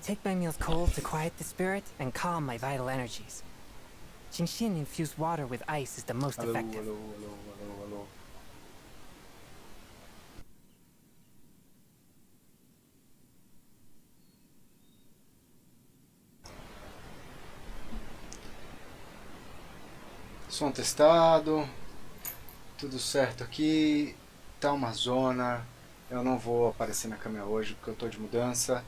take my meals cold to quiet the spirit and calm my vital energies. Genshin infused water with ice is the most effective. Alô. Som testado, tudo certo aqui, tá uma zona. Eu não vou aparecer na câmera hoje porque eu tô de mudança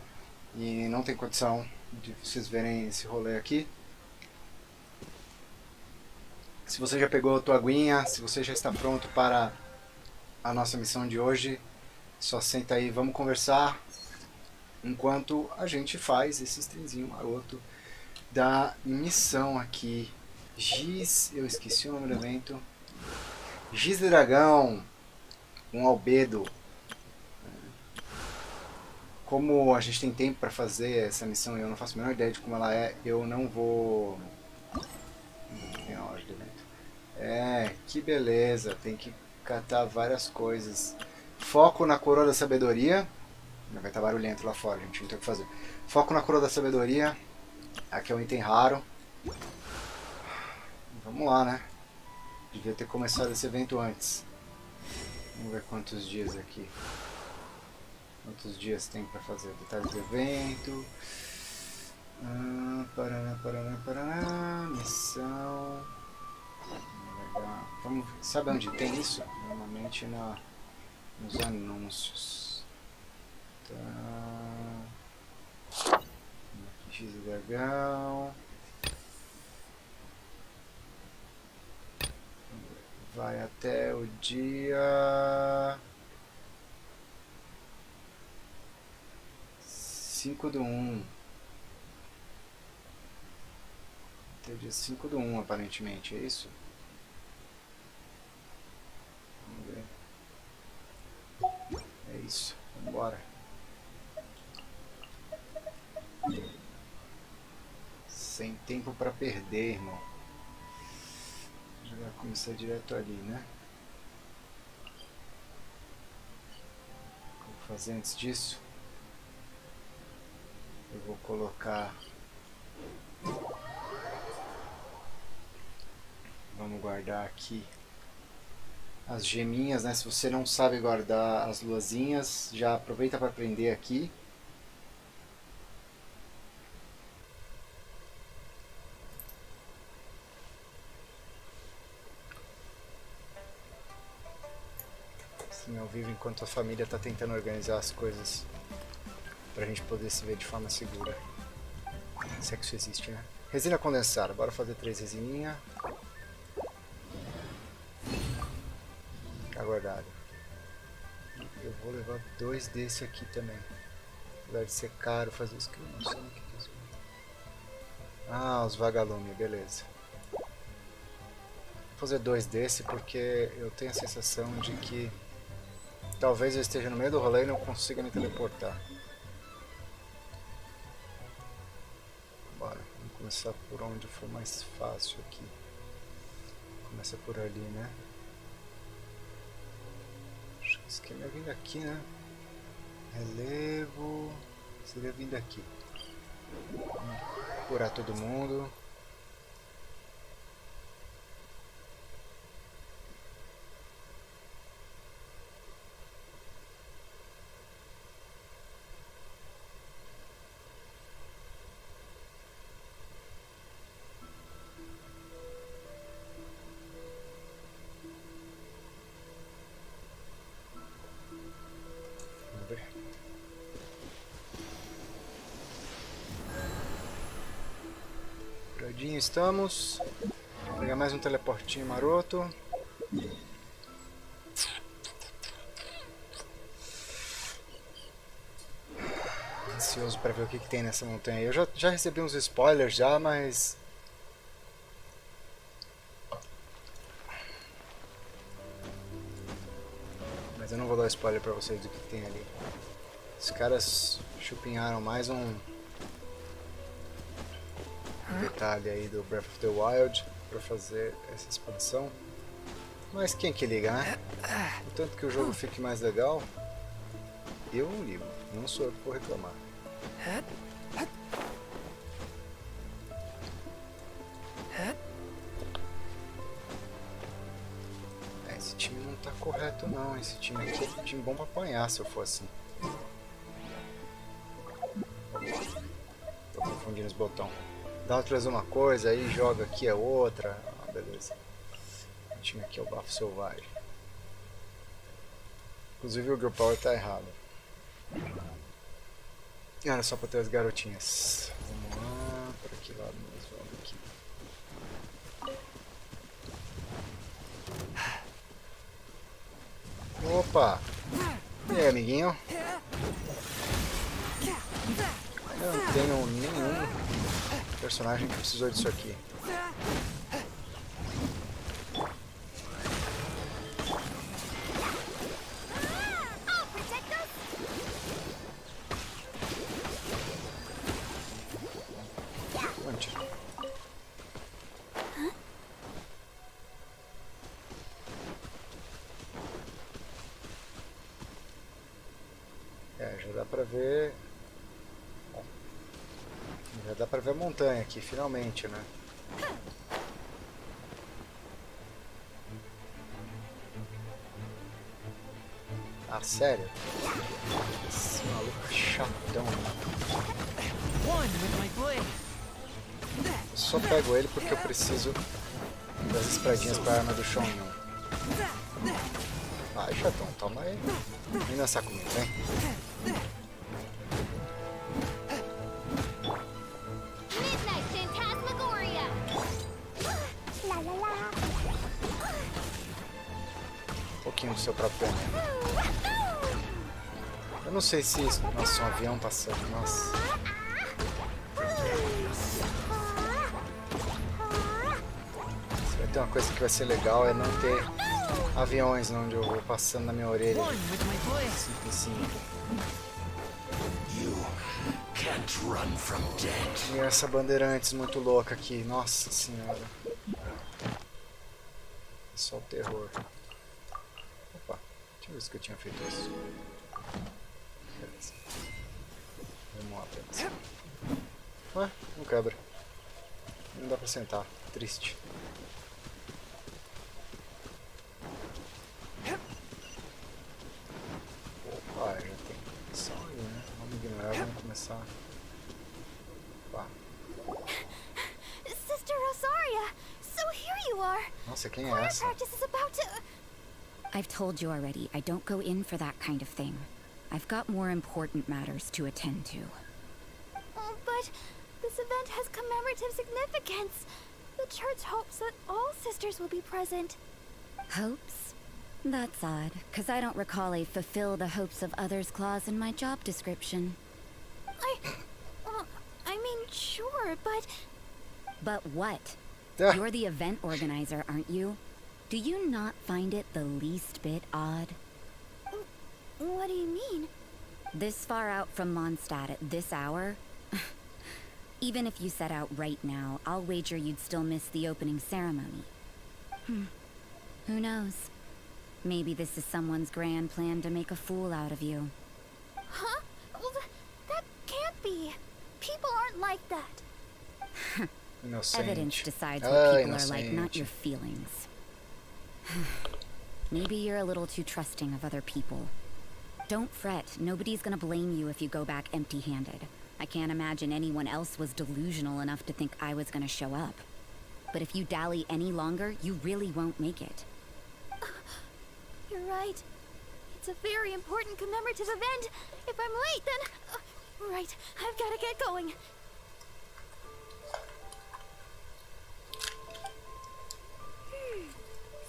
e não tem condição de vocês verem esse rolê aqui. Se você já pegou a tua aguinha, se você já está pronto para a nossa missão de hoje, só senta aí, vamos conversar enquanto a gente faz esse trenzinho maroto da missão aqui. Giz, eu esqueci o nome do evento. Giz de Dragão, um albedo. Como a gente tem tempo para fazer essa missão e eu não faço a menor ideia de como ela é, eu não vou... Tem a hora do evento. Que beleza, tem que catar várias coisas. Foco na coroa da sabedoria. Vai estar barulhento lá fora, gente, não tem o que fazer. Foco na coroa da sabedoria. Aqui é um item raro. Vamos lá, né? Devia ter começado esse evento antes. Vamos ver quantos dias aqui. Quantos dias tem para fazer? Detalhes do evento. Paraná. Missão. Legal. Vamos, sabe onde tem isso? Normalmente nos anúncios. Tá. X legal. Vai até o dia 5/1. Até o dia 5/1 aparentemente, é isso? Vamos ver. É isso, vamos embora. Sem tempo para perder, irmão. Já vai começar direto ali, né? O que eu vou fazer antes disso? Eu vou colocar... Vamos guardar aqui as geminhas, né? Se você não sabe guardar as luazinhas, já aproveita para aprender aqui. Assim, ao vivo, enquanto a família está tentando organizar as coisas pra gente poder se ver de forma segura. Se é que isso existe, né? Resina condensada, bora fazer 3 resininhas. Aguardado. Eu vou levar 2 desse aqui também. Apesar de ser caro fazer isso que eu não sei o que é isso. Ah, os vagalumes, beleza. Vou fazer 2 desse porque eu tenho a sensação de que talvez eu esteja no meio do rolê e não consiga me teleportar. Bora, vamos começar por onde for mais fácil aqui. Começa por ali, né? Acho que o esquema é vindo aqui, né? Relevo... seria vindo aqui. Vamos curar todo mundo. Curadinho estamos. Vou pegar mais um teleportinho maroto. Ansioso para ver o que tem nessa montanha. Eu já recebi uns spoilers já, mas... eu não vou dar spoiler pra vocês do que tem ali. Os caras chupinharam mais um detalhe aí do Breath of the Wild pra fazer essa expansão. Mas quem que liga, né? Contanto que o jogo fique mais legal, eu não ligo. Não sou eu que vou reclamar. muito não, esse time aqui é um time bom pra apanhar se eu for assim. Tô confundindo os botões. Dá uma trazer uma coisa, aí joga aqui é outra. Ah, beleza. O time aqui é o bafo selvagem. Inclusive o Girl Power tá errado. Era só pra ter as garotinhas. Vamos lá, por aqui lado nós vamos aqui. Opa! E aí, amiguinho? Eu não tenho nenhum personagem que precisou disso aqui. Já dá pra ver. Já dá pra ver a montanha aqui, finalmente, né? Ah, sério? Esse maluco é chatão, né? Eu só pego ele porque eu preciso das espadinhas pra arma do chão. Ai, chatão, toma aí. Vem dançar comigo, vem. Um pouquinho do seu próprio pneu. Eu não sei se... Nossa, um avião passando, nossa. Se vai ter uma coisa que vai ser legal é não ter aviões onde eu vou passando na minha orelha. Simplicinho. E essa bandeirantes muito louca aqui, nossa senhora. É só o terror. Opa, deixa eu ver se eu tinha feito isso. Beleza. Vamos lá apenas. Ué, não quebra. Não dá pra sentar, triste. Opa, já tem missão aí, né? Vamos ignorar, vamos começar. Opa. Sister Rosaria, so here you are. Nossa, quem é Choir essa? practice is about to... I've told you already, I don't go in for that kind of thing. I've got more important matters to attend to. Oh, but this event has commemorative significance. The church hopes that all sisters will be present. Hopes? That's odd, because I don't recall a fulfill the hopes of others clause in my job description. I mean, sure, but... But what? Ah. You're the event organizer, aren't you? Do you not find it the least bit odd? What do you mean? This far out from Mondstadt at this hour? Even if you set out right now, I'll wager you'd still miss the opening ceremony. Who knows? Maybe this is someone's grand plan to make a fool out of you. Huh? Well, that can't be. People aren't like that. Evidence Inocente. decides what people are like, Inocente. not your feelings. Maybe you're a little too trusting of other people. Don't fret, nobody's gonna blame you if you go back empty-handed. I can't imagine anyone else was delusional enough to think I was gonna show up. But if you dally any longer, you really won't make it. You're right. It's a very important commemorative event. If I'm late, then... right, I've gotta get going.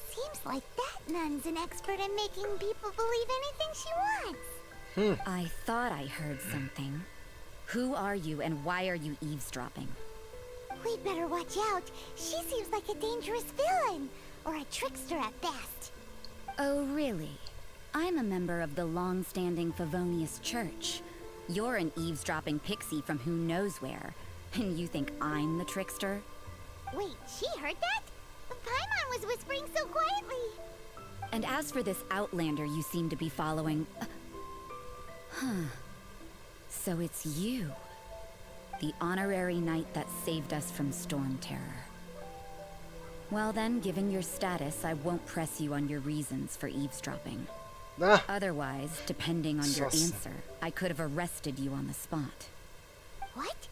Seems like that nun's an expert in making people believe anything she wants. I thought I heard something. Who are you and why are you eavesdropping? We'd better watch out. She seems like a dangerous villain. Or a trickster at best. Oh, really? I'm a member of the long-standing Favonius Church. You're an eavesdropping pixie from who knows where. And you think I'm the trickster? Wait, she heard that? Paimon was whispering so quietly. And as for this outlander you seem to be following... So it's you. The honorary knight that saved us from storm terror. Well then, given your status, I won't press you on your reasons for eavesdropping. Ah, Otherwise, depending on your Nossa. answer, I could have arrested you on the spot. What?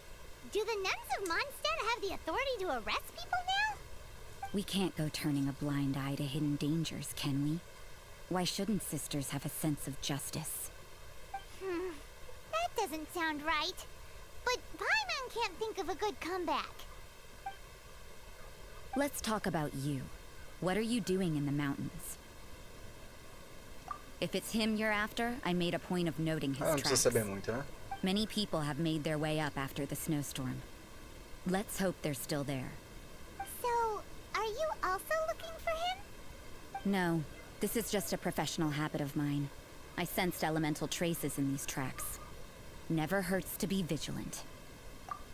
Do the nuns of Mondstadt have the authority to arrest people now? We can't go turning a blind eye to hidden dangers, can we? Why shouldn't sisters have a sense of justice? That doesn't sound right. But Paimon can't think of a good comeback. Let's talk about you. What are you doing in the mountains? If it's him you're after, I made a point of noting his não precisa tracks. saber muito, né? Many people have made their way up after the snowstorm. Let's hope they're still there. So, are you also looking for him? No, this is just a professional habit of mine. I sensed elemental traces in these tracks. Never hurts to be vigilant.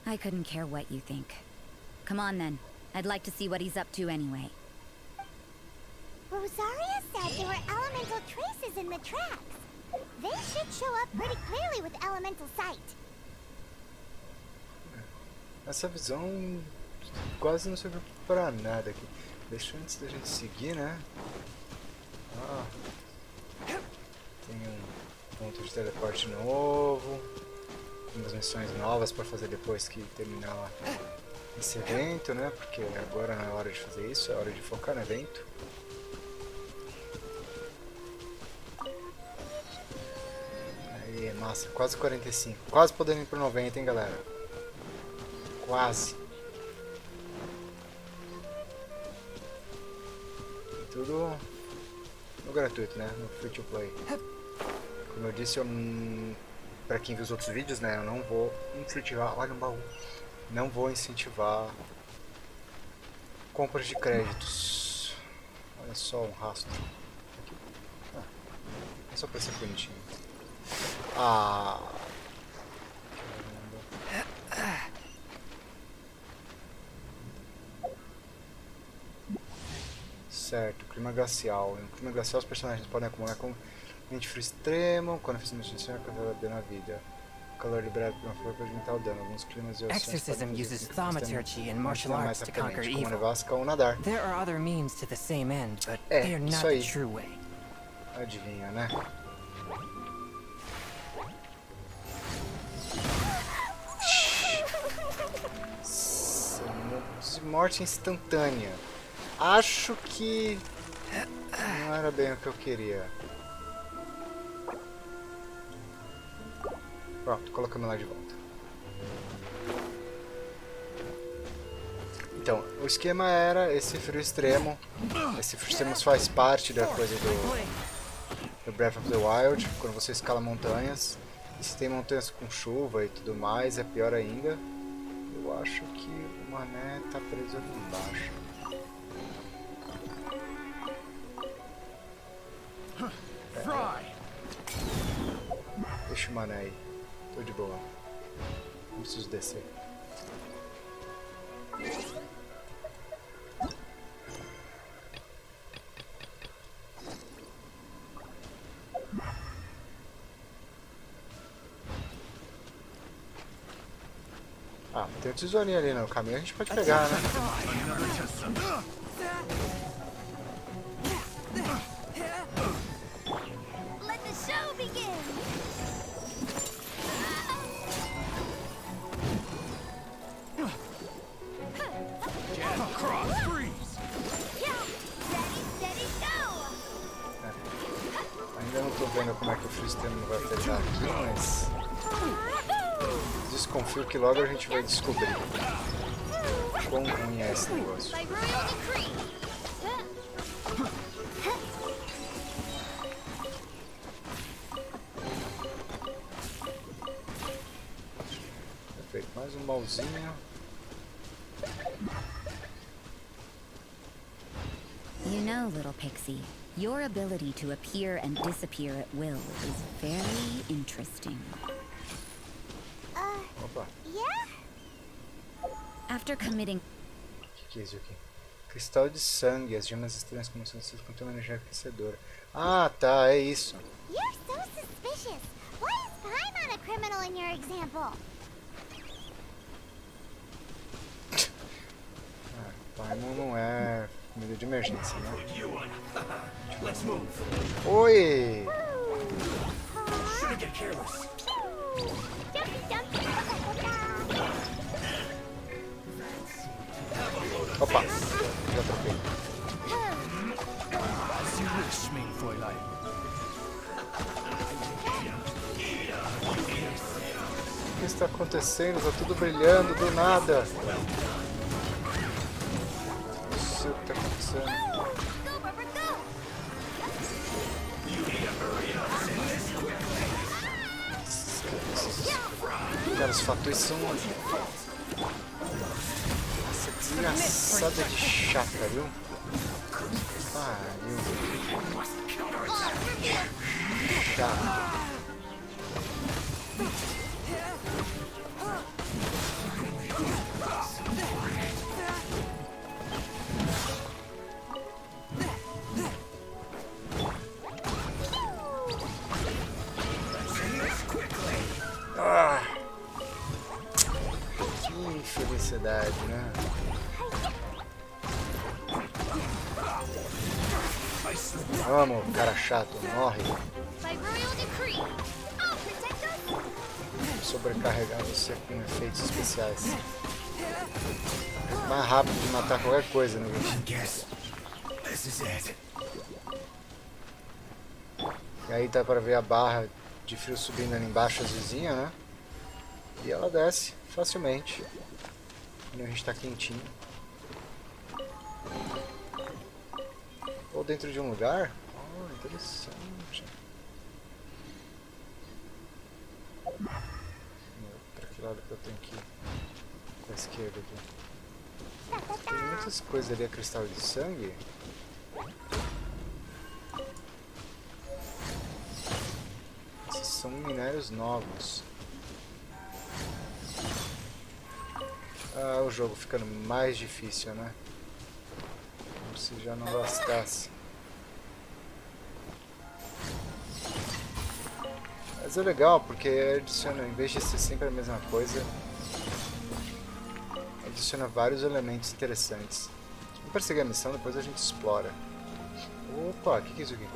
I couldn't care what you think. Come on then. I'd like to see what he's up to anyway. Rosaria said there were elemental traces in the tracks. They should show up pretty clearly with elemental sight. Essa visão quase não serviu pra nada aqui. Deixa antes da gente seguir, né? Ah, tem um ponto de teleporte novo. Umas missões novas para fazer depois que terminar esse evento, né? Porque agora não é hora de fazer isso, é hora de focar no evento. Aí, massa, quase 45. Quase podendo ir pro 90, hein, galera? Quase. Tudo no gratuito, né? No free to play. Como eu disse, pra quem viu os outros vídeos, né? Eu não vou incentivar. Olha um baú. Não vou incentivar compras de créditos. Olha só um rastro. Aqui. Ah, é só pra ser bonitinho. Ah. Caramba. Certo, clima glacial. No clima glacial os personagens podem acumular com mente frio extremo, quando faz uma extinção é causada dano à vida. O calor liberado por uma flor pode aumentar o dano. Alguns climas e oceanos Exorcism uses thaumaturgy and martial arts to conquer como evil. nevasca ou nadar. There are other means to the same end, but É, they are not isso the aí. true way. Adivinha, né? Morte instantânea. Acho que não era bem o que eu queria. Pronto, colocamos lá de volta. Então, o esquema era esse frio extremo. Esse frio extremo faz parte da coisa do Breath of the Wild, quando você escala montanhas. E se tem montanhas com chuva e tudo mais, é pior ainda. Eu acho que o mané tá preso aqui embaixo. Deixa o mané aí. Tô de boa. Não preciso descer. Ah, tem um tesourinho ali no caminho, a gente pode pegar, né? Let the show begin! Yeah! Ready, steady, go! Ainda não tô vendo como é que o frio extremo vai afetar aqui, mas desconfio que logo a gente vai descobrir quão ruim é esse negócio. By royal decree! Perfeito, mais um baúzinho. You know, little pixie, your ability to appear and disappear at will is very interesting. Opa, Yeah? After committing... o que é isso aqui? Cristal de sangue, as gemas estranhas começam a se contêm uma energia aquecedora. Ah, tá, é isso. You're so suspicious. Why is Paimon a criminal in your example? Paimon não é emergência, né? Oi! Opa! Já troquei. O que está acontecendo? Tá tudo brilhando do nada. Não sei o que está acontecendo. Cara, os fatores são... Essa desgraçada de chata, viu? Pariu. Chato. Que infelicidade, né? Vamos, cara chato, morre. Vou sobrecarregar você com efeitos especiais. É mais rápido de matar qualquer coisa, né? E aí dá pra ver a barra de frio subindo ali embaixo, azulzinha, né? E ela desce facilmente quando a gente tá quentinho. Ou dentro de um lugar. Oh, interessante. Pra que lado que eu tenho que ir? Com a esquerda aqui. Tem muitas coisas ali, a cristal de sangue. Esses são minérios novos. Ah, o jogo ficando mais difícil, né? Como se já não bastasse. Mas é legal porque adiciona, em vez de ser sempre a mesma coisa, adiciona vários elementos interessantes. Vamos perseguir a missão, depois a gente explora. Opa, o que é isso aqui?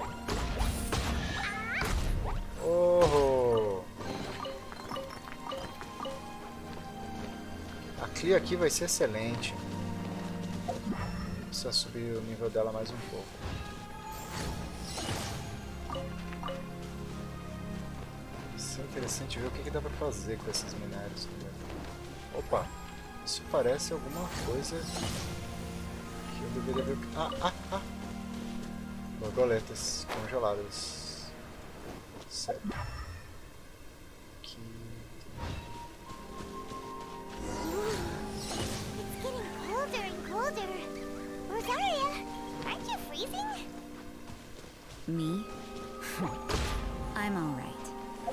Oh! A Clea aqui vai ser excelente. Precisa subir o nível dela mais um pouco. Isso é interessante ver o que dá pra fazer com esses minérios. Opa! Isso parece alguma coisa que eu deveria ver. Borboletas congeladas. Certo. Aqui. It's getting colder and colder. Rosaria, aren't you freezing? Me? I'm alright.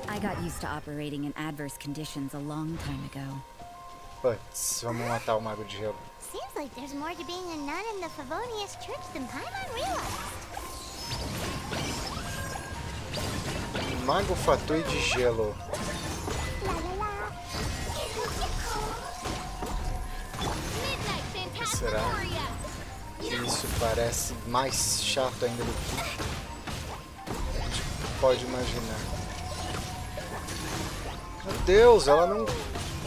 I got used to operating in adverse conditions a long time ago. Putz, vamos matar o Mago de Gelo. Seems like there's more to being a nun in the Favonius Church than Paimon realized. Mago Fatui de Gelo. La la la. Será que isso parece mais chato ainda do que a gente pode imaginar? Meu Deus, ela não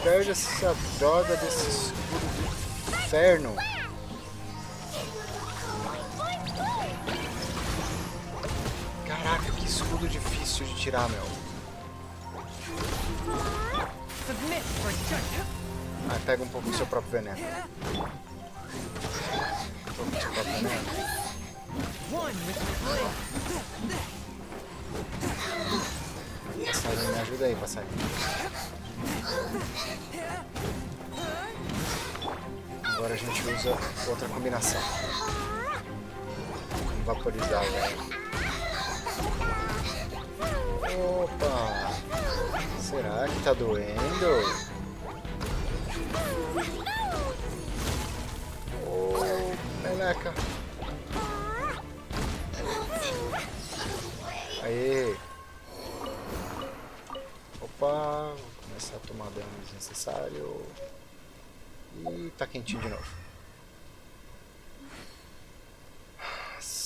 perde essa droga desse escudo do inferno. Caraca, que escudo difícil de tirar, meu. Ah, pega um pouco do seu próprio veneno. Um pouco do seu próprio veneno. Passarinho, me ajuda aí, passarinho. Agora a gente usa outra combinação. Vamos vaporizar agora. Opa! Será que tá doendo? Oh, meleca! Aê! Opa! Vou começar a tomar dano desnecessário. E tá quentinho de novo.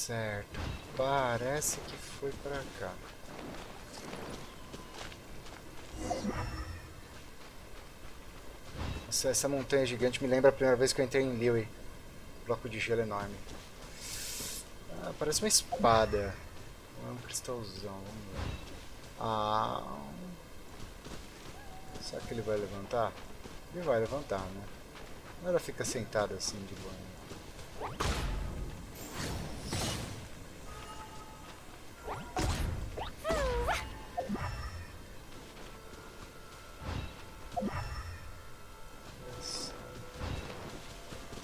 Certo. Parece que foi pra cá. Essa montanha gigante me lembra a primeira vez que eu entrei em Liyue. Bloco de gelo enorme. Ah, parece uma espada. É um cristalzão. Vamos ver. Ah. Será que ele vai levantar? Ele vai levantar, né? Ela fica sentada assim de boa.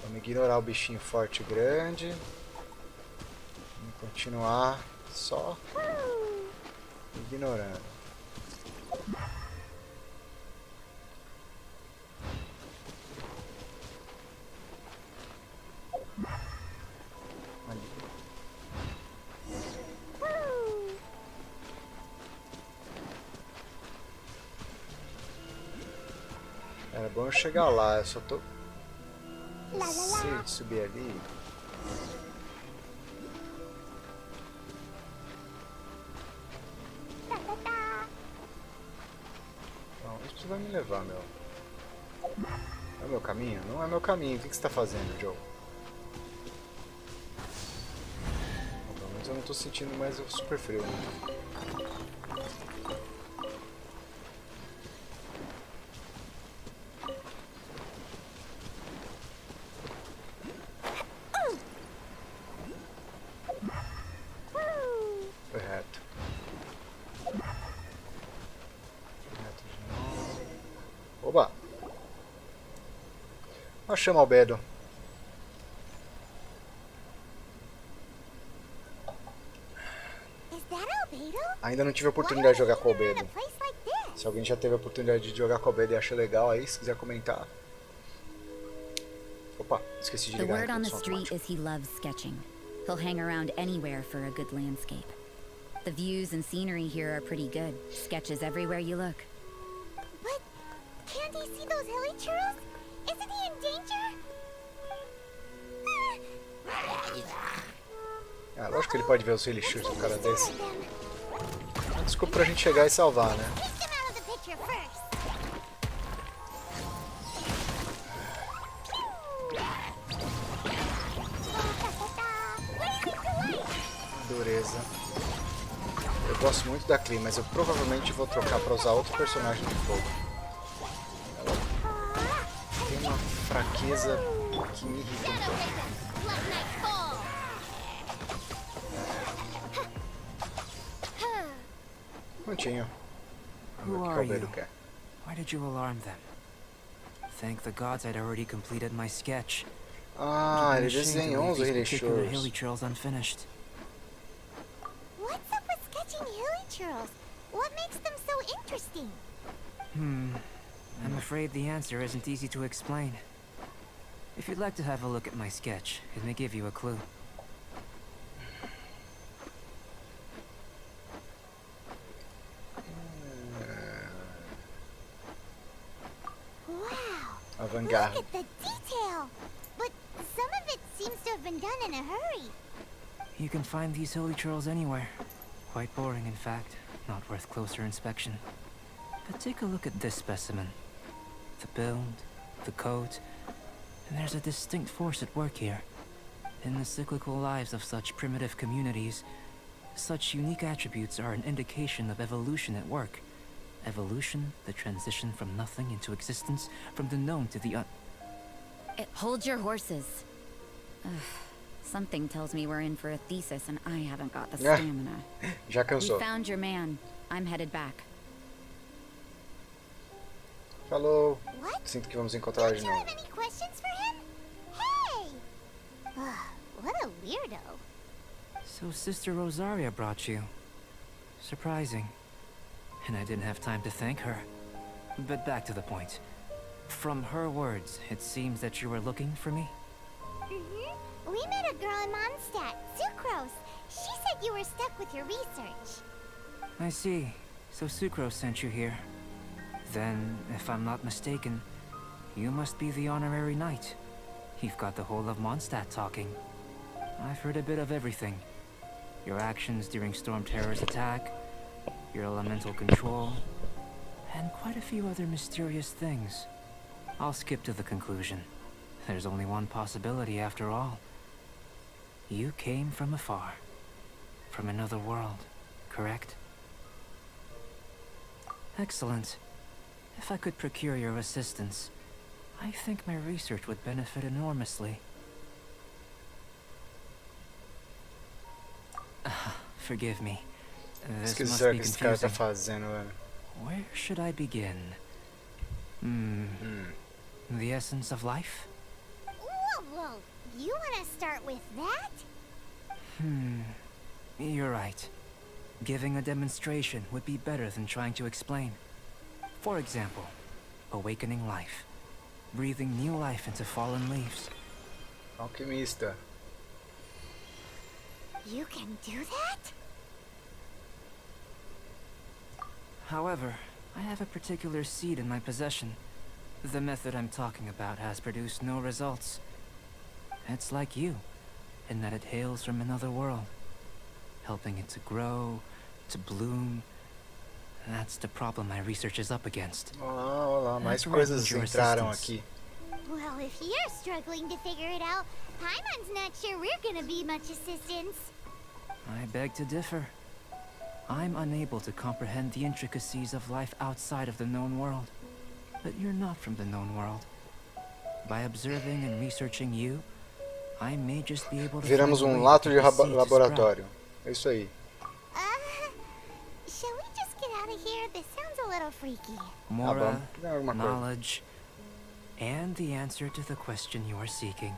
Vamos ignorar o bichinho forte e grande. Vamos continuar só ignorando. Era bom eu chegar lá, eu só tô... Se subir ali... Não, onde você vai me levar, meu? É o meu caminho? Não é meu caminho, o que você tá fazendo, Joe? Bom, pelo menos eu não tô sentindo mais o super frio, né? Foi reto. Reto de novo. Oba! Ó, chama Albedo. Is that Albedo? Ainda não tive a oportunidade de jogar com o Albedo. Se alguém já teve a oportunidade de jogar com o Albedo e acha legal aí, se quiser comentar. Opa, esqueci de The ligar word a on the reprodução street automática. is he loves sketching. He'll hang around anywhere for a good landscape. The views and scenery here are pretty good. Sketches everywhere you look. But can't he see those hilly churros? Isn't he in danger? Ah, lógico que ele pode ver os relixos do cara desse. Them. Desculpa pra gente chegar e salvar, né? Take them out of the picture first. Dureza. Eu gosto muito da Clee, mas eu provavelmente vou trocar pra usar outro personagem de fogo. Ela tem uma fraqueza que me irrita um pouco. Prontinho. Who Vamos ver o que are o Albedo you? quer. Why did you alarm them? Thank the gods I'd already completed my sketch. Ah, ele It would've been a shame to desenhou leave os these particular hilly relixos. trails unfinished. What's up with sketching hilly churros? What makes them so interesting? I'm afraid the answer isn't easy to explain. If you'd like to have a look at my sketch, it may give you a clue. Wow, Avant-garde. look at the detail. But some of it seems to have been done in a hurry. You can find these hilly trails anywhere. Quite boring, in fact. Not worth closer inspection. But take a look at this specimen. The build, the coat, and there's a distinct force at work here. In the cyclical lives of such primitive communities, such unique attributes are an indication of evolution at work. Evolution, the transition from nothing into existence, from the known to the Hold your horses. Ugh, something tells me we're in for a thesis and I haven't got the Yeah. stamina. Já We cansou. found your man. I'm headed back. Falou. What? Sinto que vamos encontrar Don't de you novo. have any questions for him? Hey! What a weirdo. So Sister Rosaria brought you. Surprising. And I didn't have time to thank her. But back to the point. From her words, it seems that you were looking for me? We met a girl in Mondstadt, Sucrose. She said you were stuck with your research. I see. So Sucrose sent you here. Then, if I'm not mistaken, you must be the honorary knight. You've got the whole of Mondstadt talking. I've heard a bit of everything. your actions during Storm Terror's attack, your elemental control, and quite a few other mysterious things. I'll skip to the conclusion. There's only one possibility after all. You came from afar, from another world, correct? Excellent. If I could procure your assistance, I think my research would benefit enormously. Forgive me. This must Esqueci o be que esse cara tá confusing. fazendo, velho. Where should I begin? The essence of life? Whoa, whoa. You want to start with that? You're right. Giving a demonstration would be better than trying to explain. For example, awakening life. Breathing new life into fallen leaves. Alquimista. You can do that? However, I have a particular seed in my possession. The method I'm talking about has produced no results. It's like you, in that it hails from another world. Helping it to grow, to bloom. That's the problem my research is up against. Olá, olá, mais That's coisas right, your entraram assistance. aqui. Well, if you're struggling to figure it out, Paimon's not sure we're gonna be much assistance. I beg to differ. I'm unable to comprehend the intricacies of life outside of the known world. But you're not from the known world. By observing and researching you, I may just be able to Viramos find a um way lato to de get the seed to laboratório. É isso aí. Shall we just get out of here? This sounds a little freaky. sprout. Ah, Mora, vamos pegar alguma coisa. knowledge, and the answer to the question you are seeking.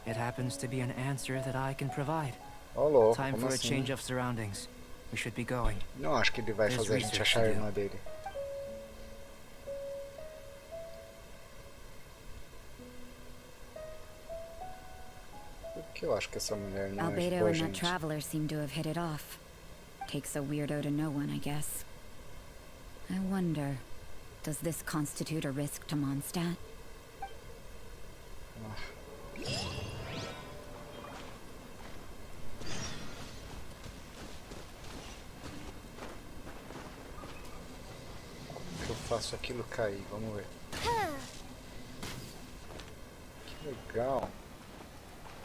It happens to be an answer that I can provide. Ó, louco, Time como for a assim? change of surroundings. We should be going. Não acho que ele vai There's fazer a gente research achar a to do. irmã dele. Por que eu acho que essa mulher não é Albedo boa and that gente? traveler seem to have hit it off. Takes a weirdo to know one, I guess. I wonder, does this constitute a risk to Mondstadt? Como que eu faço aquilo cair? Vamos ver. Que legal.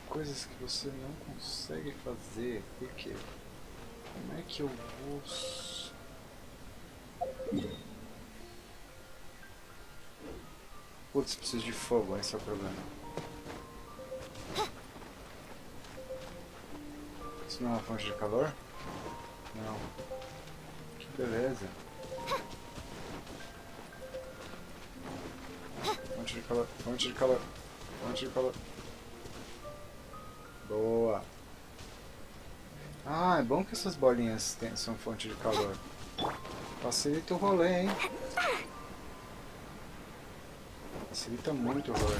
Coisas que você não consegue fazer. Por quê? Como é que eu vou... Putz, preciso de fogo, esse é o problema. Isso não é uma fonte de calor? Não. Que beleza. Fonte de calor, fonte de calor, fonte de calor. Boa. Ah, é bom que essas bolinhas são fonte de calor. Facilita o rolê, hein? Facilita muito o rolê.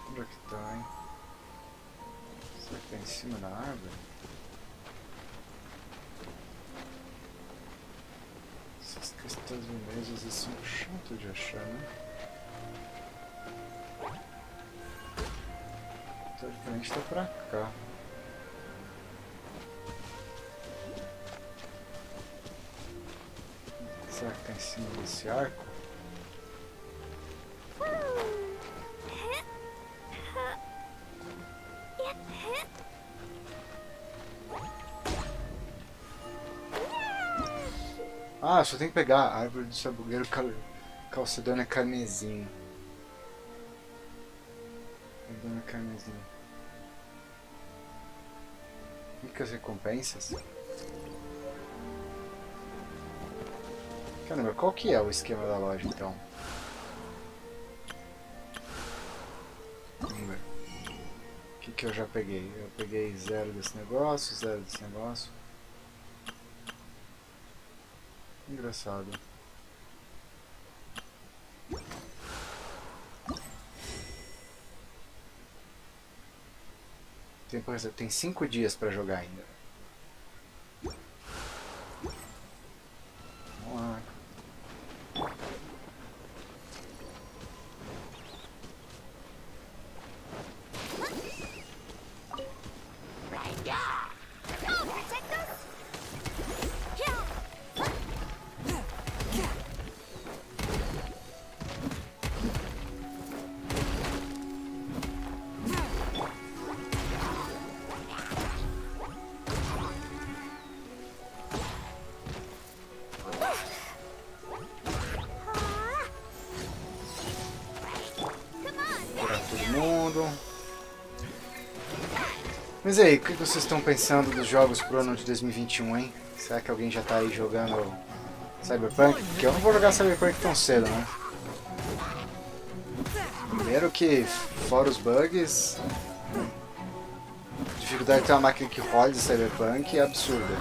Onde é que tá, hein? Será que tá em cima da árvore? Essas cristais vermelhas às vezes são chato de achar, né? Teoricamente tá pra cá. Será que tá em cima desse arco? Ah, só tem que pegar a árvore do sabugueiro calcedônia carmesim. Calcedônia carmesim. Ricas recompensas? Caramba, qual que é o esquema da loja então? Vamos ver. O que eu já peguei? Eu peguei 0 desse negócio, 0 desse negócio. Engraçado. Tem 5 dias pra jogar ainda. Vamos lá. Mas e aí, o que vocês estão pensando dos jogos pro ano de 2021, hein? Será que alguém já tá aí jogando Cyberpunk? Porque eu não vou jogar Cyberpunk tão cedo, né? Primeiro que, fora os bugs, a dificuldade de ter uma máquina que rode Cyberpunk é absurda.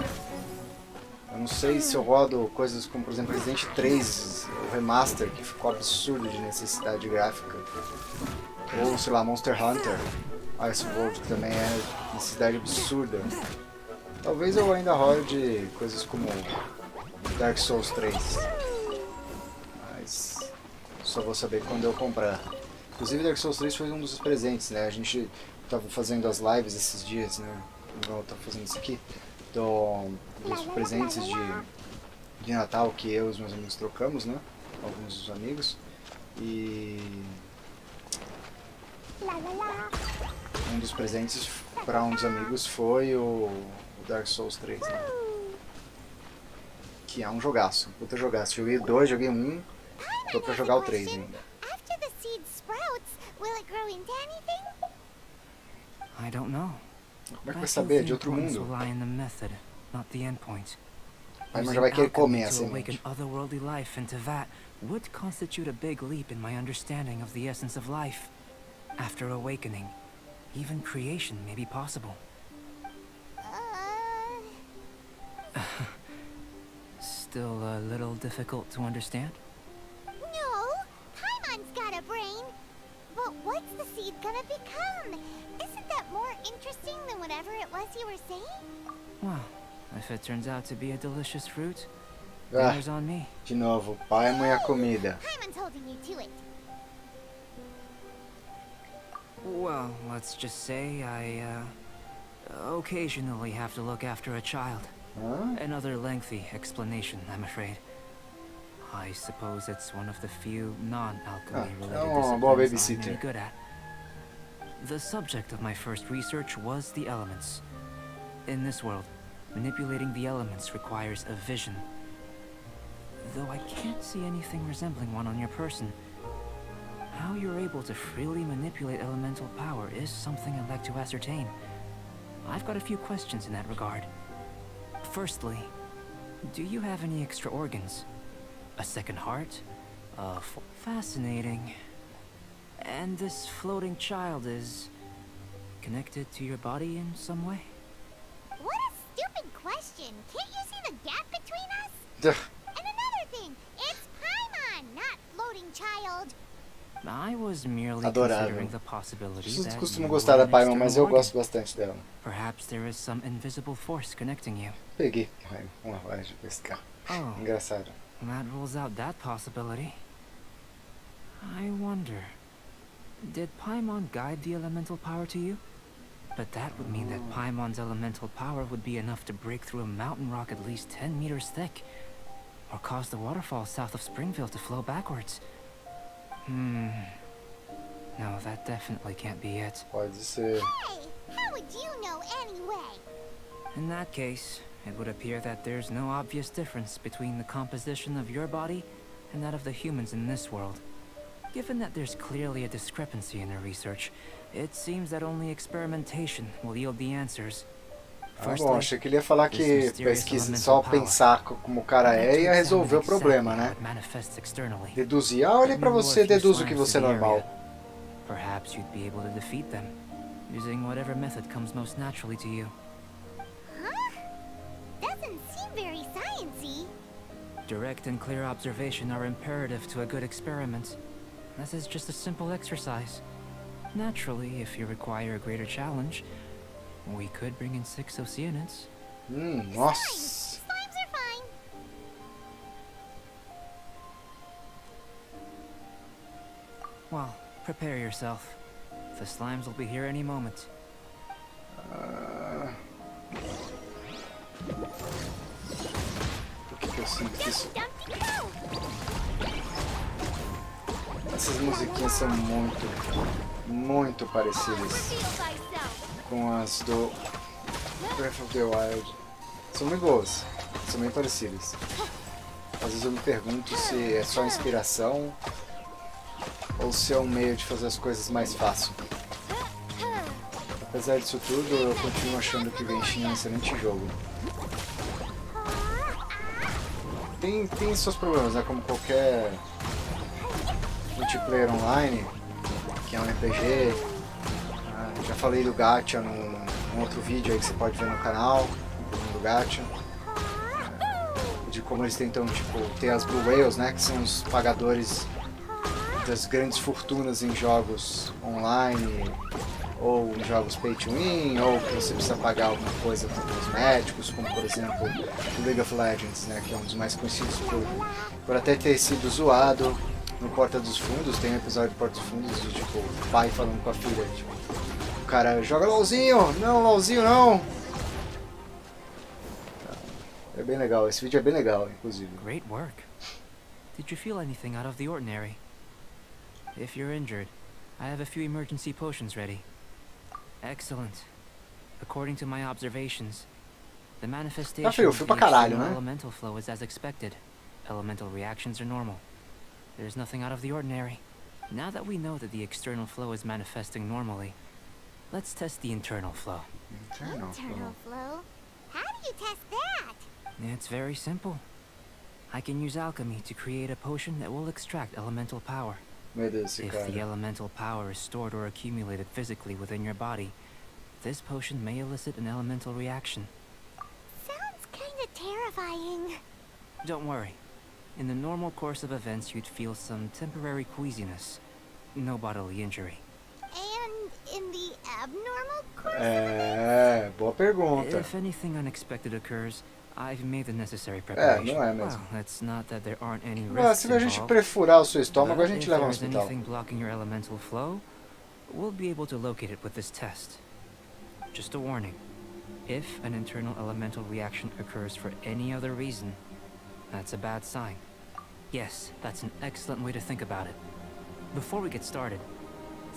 Eu não sei se eu rodo coisas como, por exemplo, Resident 3, o remaster, que ficou absurdo de necessidade gráfica. Ou, sei lá, Monster Hunter, Iceworld, que também é necessidade absurda. Talvez eu ainda rode coisas como Dark Souls 3. Mas só vou saber quando eu comprar. Inclusive Dark Souls 3 foi um dos presentes, né? A gente tava fazendo as lives esses dias, né? Igual eu tô fazendo isso aqui. Dos presentes de Natal que eu e os meus amigos trocamos, né? Alguns dos amigos. E um dos presentes para um dos amigos foi o Dark Souls 3, né? Que é um jogaço, um puta jogaço. Joguei o 2, joguei o 1, tô pra jogar o 3 ainda. After the seed sprouts, will it grow into anything? I don't know. Como é que I vai think saber? the De outro importance mundo. will lie in the method, not the endpoint. Aí mas Using já vai querer comer a alchemy to awaken semente. otherworldly life into that would constitute a big leap in my understanding of the essence of life. After awakening, even creation may be possible. Still a little difficult to understand? No, Paimon's got a brain. But what's the seed gonna become? Isn't that more interesting than whatever it was you were saying? Well, if it turns out to be a delicious fruit, Ah, dinner's on me. de novo, pai, mãe, a comida. Paimon's holding you to it. Well, let's just say I, occasionally have to look after a child. Hã? Another lengthy explanation, I'm afraid. I suppose it's one of the few non-alchemy related uma boa disciplines I'm babysitter. any good at. The subject of my first research was the elements. In this world, manipulating the elements requires a vision. Though I can't see anything resembling one on your person, how you're able to freely manipulate elemental power is something I'd like to ascertain. I've got a few questions in that regard. Firstly, do you have any extra organs? A second heart? Fascinating. And this floating child is connected to your body in some way? What a stupid question. Can't you see the gap between us? Duh. And another thing, it's Paimon, not floating child. I was merely Adorável. considering the possibility Vocês that costumam you gostar were da an Paimon, mas eu external organ. gosto bastante dela. Perhaps there is some invisible force connecting you. Peguei uma loja pra esse carro. Oh, Engraçado. that rules out that possibility. I wonder, did Paimon guide the elemental power to you? But that would mean that Paimon's elemental power would be enough to break through a mountain rock at least 10 meters thick, or cause the waterfall south of Springfield to flow backwards. No, that definitely can't be it. Pode ser. Hey, how would you know anyway? In that case, it would appear that there's no obvious difference between the composition of your body and that of the humans in this world. Given that there's clearly a discrepancy in our research, it seems that only experimentation will yield the answers. Ah, bom, achei que ele ia falar que pesquisa, só pensar como o cara é ia resolver o problema, né? Deduzir. Ah, olha pra você, deduz o que você é normal. Perhaps you'd be able to defeat them, using whatever method comes most naturally to you. Huh? Doesn't seem very sciencey. Direct and clear observation are imperative to a good experiment. This is just a simple exercise. Naturally, if you require a greater challenge, we could bring in 6 Oceanids. Nossa. Slimes are fine. Well, prepare yourself. The slimes will be here any moment. Por que eu sinto que isso... Dumpty go! Essas musiquinhas são muito parecidas Feel thyself. com as do Breath of the Wild. São muito boas, são bem parecidas. Às vezes eu me pergunto se é só inspiração ou se é um meio de fazer as coisas mais fácil. Apesar disso tudo, eu continuo achando que o Genshin é um excelente jogo. Tem seus problemas, né? Como qualquer multiplayer online, que é um RPG. Já falei do Gacha num outro vídeo aí que você pode ver no canal, do Gacha. De como eles tentam, tipo, ter as Blue Whales, né? Que são os pagadores das grandes fortunas em jogos online, ou em jogos pay to win, ou que você precisa pagar alguma coisa com cosméticos, como por exemplo o League of Legends, né, que é um dos mais conhecidos por até ter sido zoado no Porta dos Fundos. Tem um episódio de Porta dos Fundos de tipo, o pai falando com a filha, tipo, o cara joga LOLzinho, não, LOLzinho não. É bem legal, esse vídeo é bem legal, inclusive. Great work. Did you feel anything out of the ordinary? If you're injured, I have a few emergency potions ready. Excellent. According to my observations, the manifestation frio of the pra caralho, external né? elemental flow is as expected. Elemental reactions are normal. There's nothing out of the ordinary. Now that we know that the external flow is manifesting normally, let's test the internal flow. Internal flow? How do you test that? It's very simple. I can use alchemy to create a potion that will extract elemental power. Meu Deus, esse If the cara. elemental power is stored or accumulated physically within your body, this potion may elicit an elemental reaction. Sounds kinda terrifying. Don't worry. In the normal course of events, you'd feel some temporary queasiness. No bodily injury. And in the abnormal course? Boa pergunta. If anything unexpected occurs, I've made the necessary Não preparation. é mesmo. Well, it's not that there aren't any Mas risks se a gente involved, perfurar o seu estômago, a but gente if leva ao there's hospital. anything blocking your elemental flow, we'll be able to locate it with this test. Just a warning. If an internal elemental reaction occurs for any other reason, that's a bad sign. Yes, that's an excellent way to think about it. Before we get started,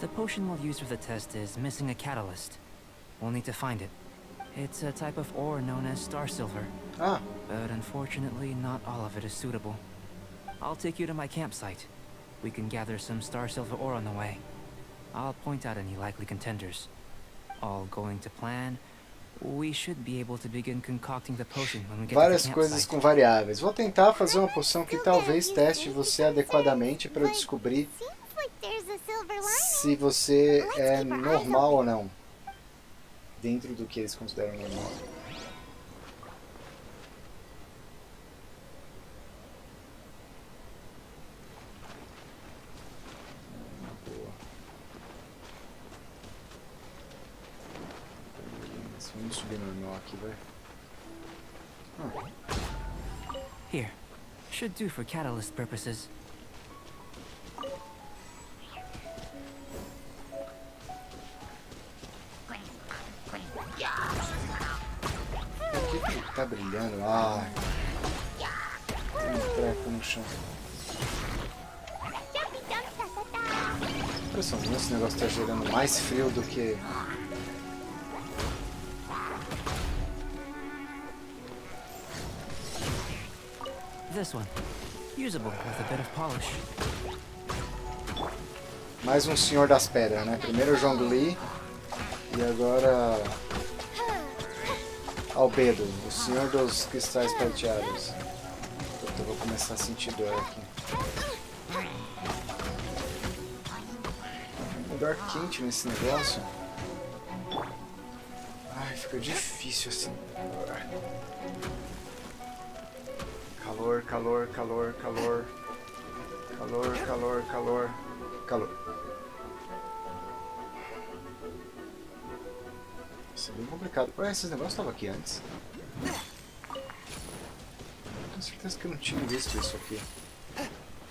the potion we'll use for the test is missing a catalyst. We'll need to find it. It's a type of ore known as star silver, Ah, but unfortunately not all of it is suitable. I'll take you to my campsite. We can gather some star silver ore on the way. I'll point out any likely contenders. All going to plan, we should be able to begin concocting the potion when we get várias to the coisas campsite. com variáveis. Vou tentar fazer uma poção que talvez teste você adequadamente para eu descobrir Seems like there's a silver lining. se você é normal ou não. Dentro do que eles consideram normal. Boa. Vamos subir normal aqui, vai. Here. Should do for catalyst purposes. O que tá brilhando? Ai. Tem um treco no chão. Impressão minha, esse negócio tá gerando mais frio do que... This one. Usable with a bit of polish. Mais um Senhor das Pedras, né? Primeiro o Zhongli e agora Albedo, o Senhor dos Cristais Prateados. Eu vou começar a sentir dor aqui. Um lugar quente nesse negócio. Ai, fica difícil assim. Calor, calor, calor, calor. Calor, calor, calor. Calor. Isso é bem complicado. Ué, esses negócios estavam aqui antes. Tenho certeza que eu não tinha visto isso aqui.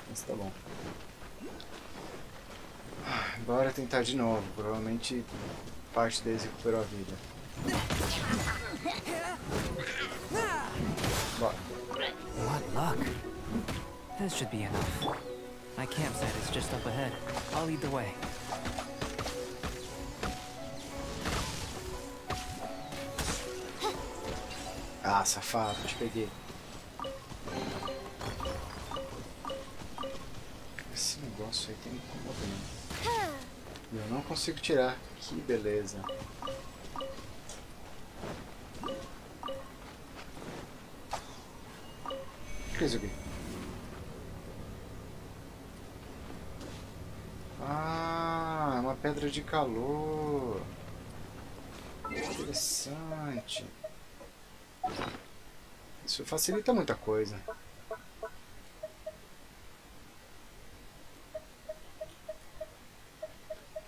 Mas tá bom. Bora tentar de novo. Provavelmente parte deles recuperou a vida. Bora. What luck. This should be enough. My campsite is just up ahead. I'll lead the way. Ah, safado, te peguei. Esse negócio aí tem me incomodando. Eu não consigo tirar. Que beleza. O que é isso aqui? Ah, é uma pedra de calor. Interessante. Isso facilita muita coisa.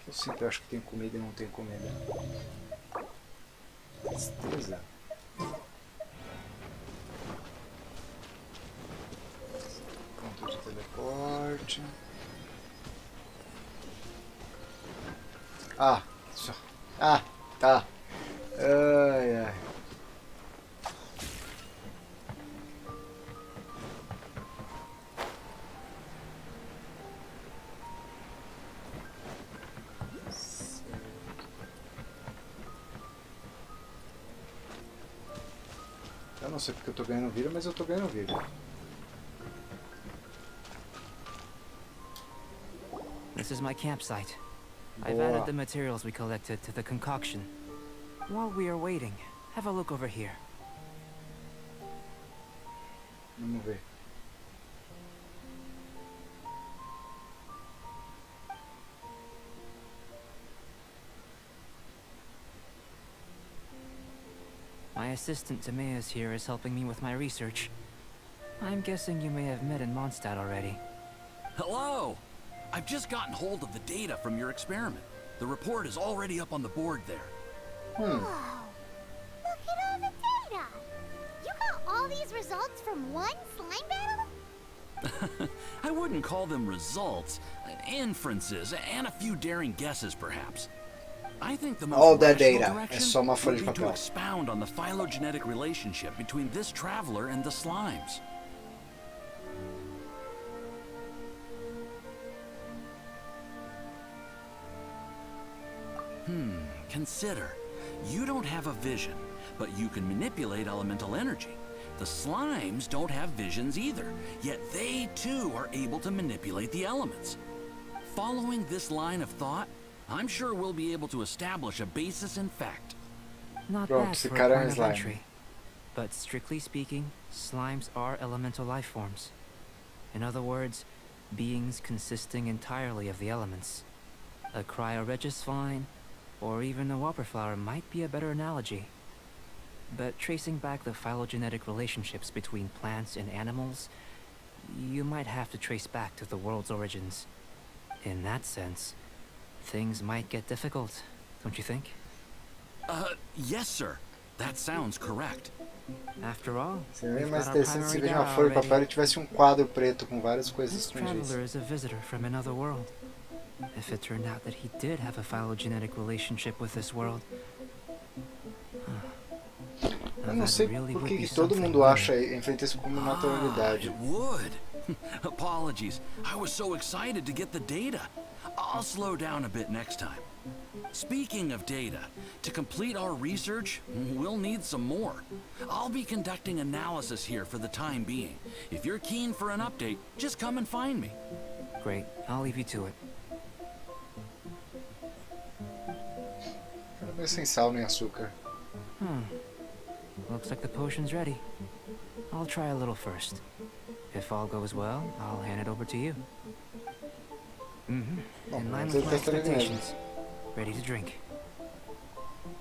Eu sempre acho que tem comida e não tem comida. Tristeza. Ponto de teleporte. Ah, só. Ah, tá. Ai, ai. Eu não sei porque eu tô ganhando vida, mas eu tô ganhando vida. This is my campsite. I've Boa. added the materials we collected to the concoction. While we are waiting, have a look over here. Vamos ver. My assistant Timaeus here is helping me with my research. I'm guessing you may have met in Mondstadt already. Hello! I've just gotten hold of the data from your experiment. The report is already up on the board there. Whoa! Look at all the data! You got all these results from one slime battle? I wouldn't call them results, inferences, and a few daring guesses perhaps. I think the most All that rational data. direction É só uma folha would de be to papel. expound on the phylogenetic relationship between this traveler and the slimes. Consider. You don't have a vision, but you can manipulate elemental energy. The slimes don't have visions either, yet they too are able to manipulate the elements. Following this line of thought, I'm sure we'll be able to establish a basis in fact. Not Pronto, bad esse for a cara é um point of slime. entry. But strictly speaking, slimes are elemental life forms. In other words, beings consisting entirely of the elements. A cryoregis vine, or even a wildflower might be a better analogy. But tracing back the phylogenetic relationships between plants and animals, you might have to trace back to the world's origins. In that sense, things might get difficult, don't you think? Yes, sir. That sounds correct. After all, Seria we've mais got our interessante se primary visse uma data folha de papel already. e tivesse um quadro preto com várias coisas This escondidas. traveler is a visitor from another world. If it turned out that he did have a phylogenetic relationship with this world, Eu não sei really por would que be que todo something, mundo wouldn't acha it? enfrenta isso como naturalidade. It would. Apologies. I was so excited to get the data. I'll slow down a bit next time. Speaking of data, to complete our research, we'll need some more. I'll be conducting analysis here for the time being. If you're keen for an update, just come and find me. Great, I'll leave you to it. Quero ver sem sal nem açúcar. Looks like the potion's ready. I'll try a little first. If all goes well, I'll hand it over to you. Bom, In line vamos with my testar ele mesmo. expectations. Ready to drink.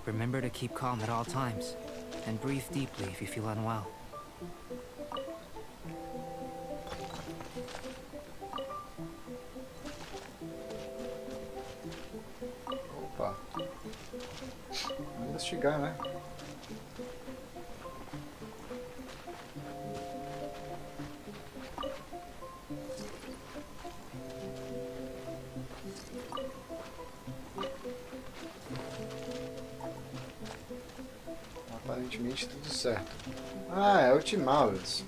Remember to keep calm at all times, and breathe deeply if you feel unwell. Opa. Vamos investigar, né? Aparentemente tudo certo. Ah, é o Timauros.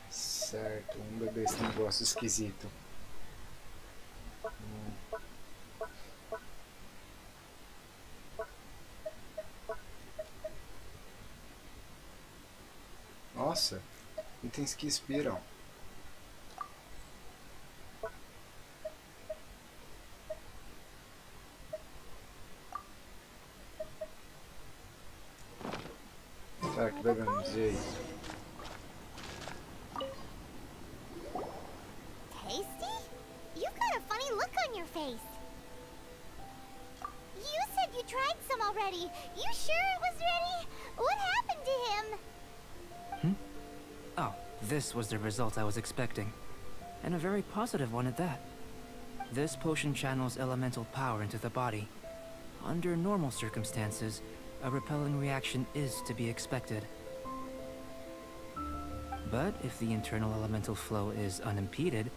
Certo, vamos beber esse negócio esquisito. Nossa, itens que inspiram. Será que devemos dizer isso? Tasty? You've got a funny look on your face. You said you tried some already. You sure it was ready? What happened to him? Oh, this was the result I was expecting. And a very positive one at that. This potion channels elemental power into the body. Under normal circumstances, a repelling reaction is to be expected. But if the internal elemental flow is unimpeded,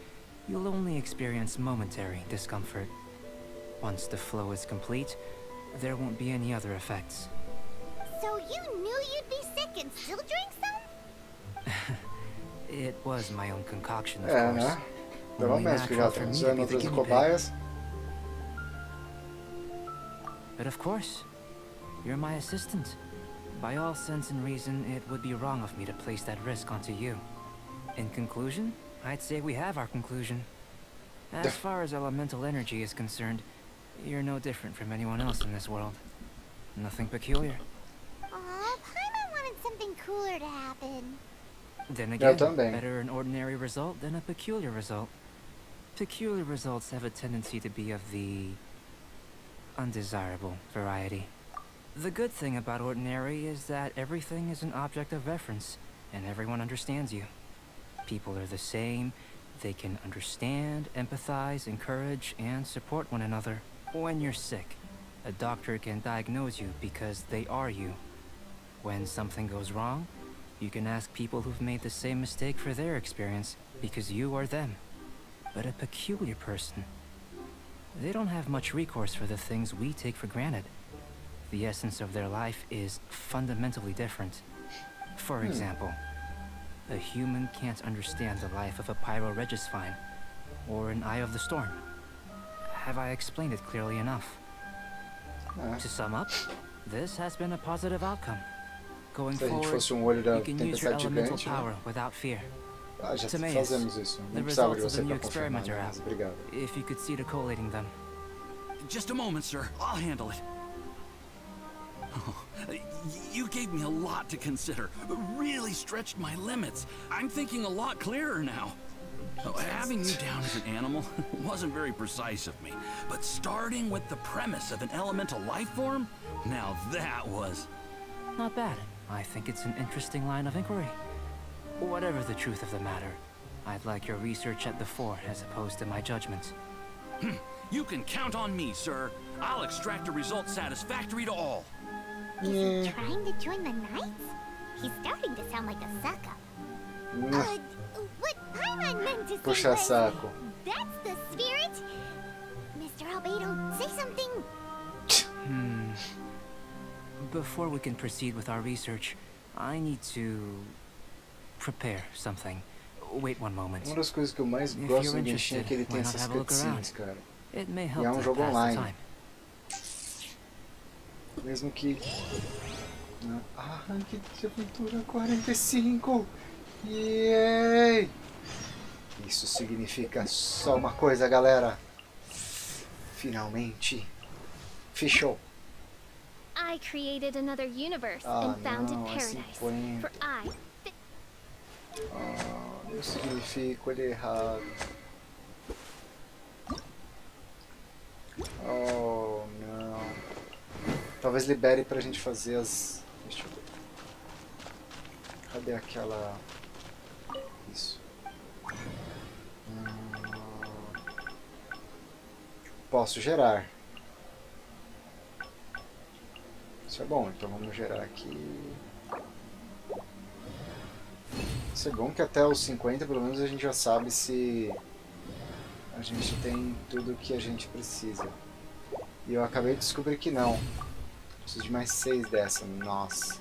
you'll only experience momentary discomfort. Once the flow is complete, there won't be any other effects. So you knew you'd be sick and still drank some? It was my own concoction, of É, course. né? Pelo Only menos que já natural for estamos me to usando be the outras guinea pig. cobaias. But of course, you're my assistant. By all sense and reason, it would be wrong of me to place that risk onto you. In conclusion, I'd say we have our conclusion. As far as elemental energy is concerned, you're no different from anyone else in this world. Nothing peculiar. Aw, Paimon wanted something cooler to happen. Then Eu again, também. better an ordinary result than a peculiar result. Peculiar results have a tendency to be of the undesirable variety. The good thing about ordinary is that everything is an object of reference, and everyone understands you. People are the same. They can understand, empathize, encourage, and support one another. When you're sick, a doctor can diagnose you because they are you. When something goes wrong, you can ask people who've made the same mistake for their experience because you are them. But a peculiar person, they don't have much recourse for the things we take for granted. The essence of their life is fundamentally different. For example, a human can't understand the life of a pyroregisvine or an eye of the storm. Have I explained it clearly enough? É. To sum up, this has been a positive outcome. Going Se a gente forward, fosse olho da you can use your tempestade elemental gigante, né? power without fear. Ah, já Timaeus, fazemos isso. the Não precisava de results of você the new para confirmar, experiment are né? out. Mas obrigado. If you could see to collating them. Just a moment, sir. I'll handle it. Oh, you gave me a lot to consider. Really stretched my limits. I'm thinking a lot clearer now. Having you down as an animal wasn't very precise of me, but starting with the premise of an elemental life form, now that was... Not bad. I think it's an interesting line of inquiry. Whatever the truth of the matter, I'd like your research at the fore as opposed to my judgment. You can count on me, sir. I'll extract a result satisfactory to all. Is he trying to join the Knights? He's starting to sound like a suck-up. What Paimon meant to say Puxa was, saco. that's the spirit? Mr. Albedo, say something. Before we can proceed with our research, I need to prepare something. Wait one moment. Uma das coisas que eu mais If gosto you're no Genshin é que ele interested, tem why not essas have a look cutscenes, cara. It may E help é um to jogo pass the online. time. Mesmo que... Arranque de aventura 45! Yay! Isso significa só uma coisa, galera. Finalmente. Fechou. I created another universe Ah, and founded não, é paradise. 50. For I. Eu significo ele errado. Oh, não. Talvez libere pra gente fazer as... Deixa eu ver. Cadê aquela... Isso. Posso gerar. Isso é bom, então vamos gerar aqui. Isso é bom que até os 50 pelo menos a gente já sabe se a gente tem tudo o que a gente precisa. E eu acabei de descobrir que não. Preciso de mais 6 dessa. Nossa.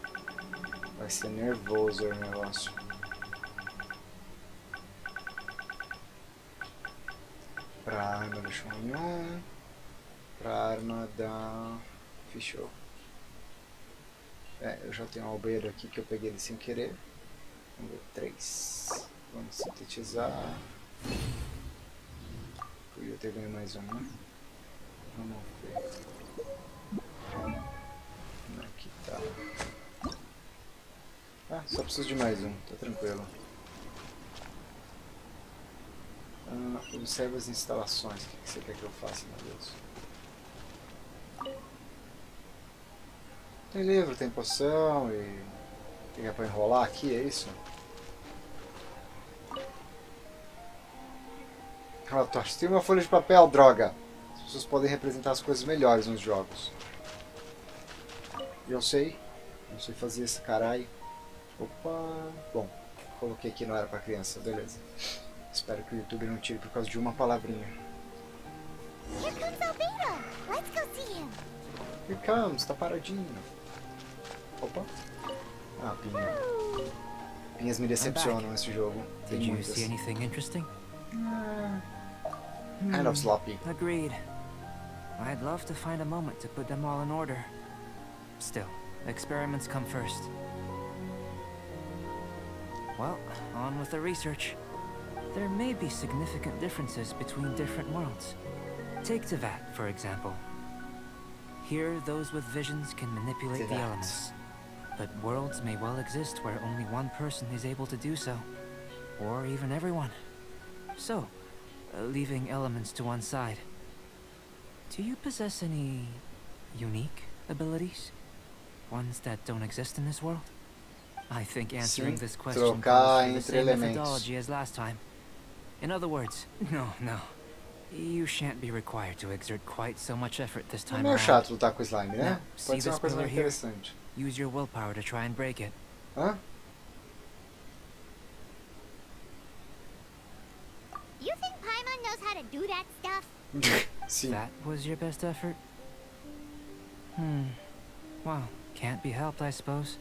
Vai ser nervoso o negócio. Pra arma deixa eu em 1. Pra arma da... Fechou. Eu já tenho um albedo aqui que eu peguei ele sem querer. Vamos ver, 3. Vamos sintetizar. Podia ter ganho mais um, né? Vamos ver. Aqui tá. Ah, só preciso de mais um, tá tranquilo. Observe as instalações. O que você quer que eu faça, meu Deus? Tem livro, tem poção e... Tem que é pra enrolar aqui, é isso? Relatório. Tem uma folha de papel, droga! As pessoas podem representar as coisas melhores nos jogos. Eu sei fazer esse caralho. Opa! Bom, coloquei aqui, não era pra criança, beleza. Espero que o YouTube não tire por causa de uma palavrinha. Here comes Albedo. Let's go see him. Here comes, tá paradinho. Opa! Ah, pinha. Pinhas me decepcionam nesse jogo. Tem Did you muitas. see anything interesting? Kind of sloppy. Agreed. I'd love to find a moment to put them all in order. Still, experiments come first. Well, on with the research. There may be significant differences between different worlds. Take Tevat, for example. Here, those with visions can manipulate the Tevat. elements. But worlds may well exist where only one person is able to do so. Or even everyone. So, leaving elements to one side. Do you possess any unique abilities? Ones that don't exist in this world? I think answering Sim, this question trocar calls for the entre same elementos. methodology as last time. In other words, no. You shan't be required to exert quite so much effort this Não é time meio around. chato lutar com slime, né? Now, see Pode ser uma this coisa pillar mais here? interessante. Use your willpower to try and break it. Hã? You think Paimon knows how to do that stuff? Sim. That was your best effort? Well, can't be helped, I suppose.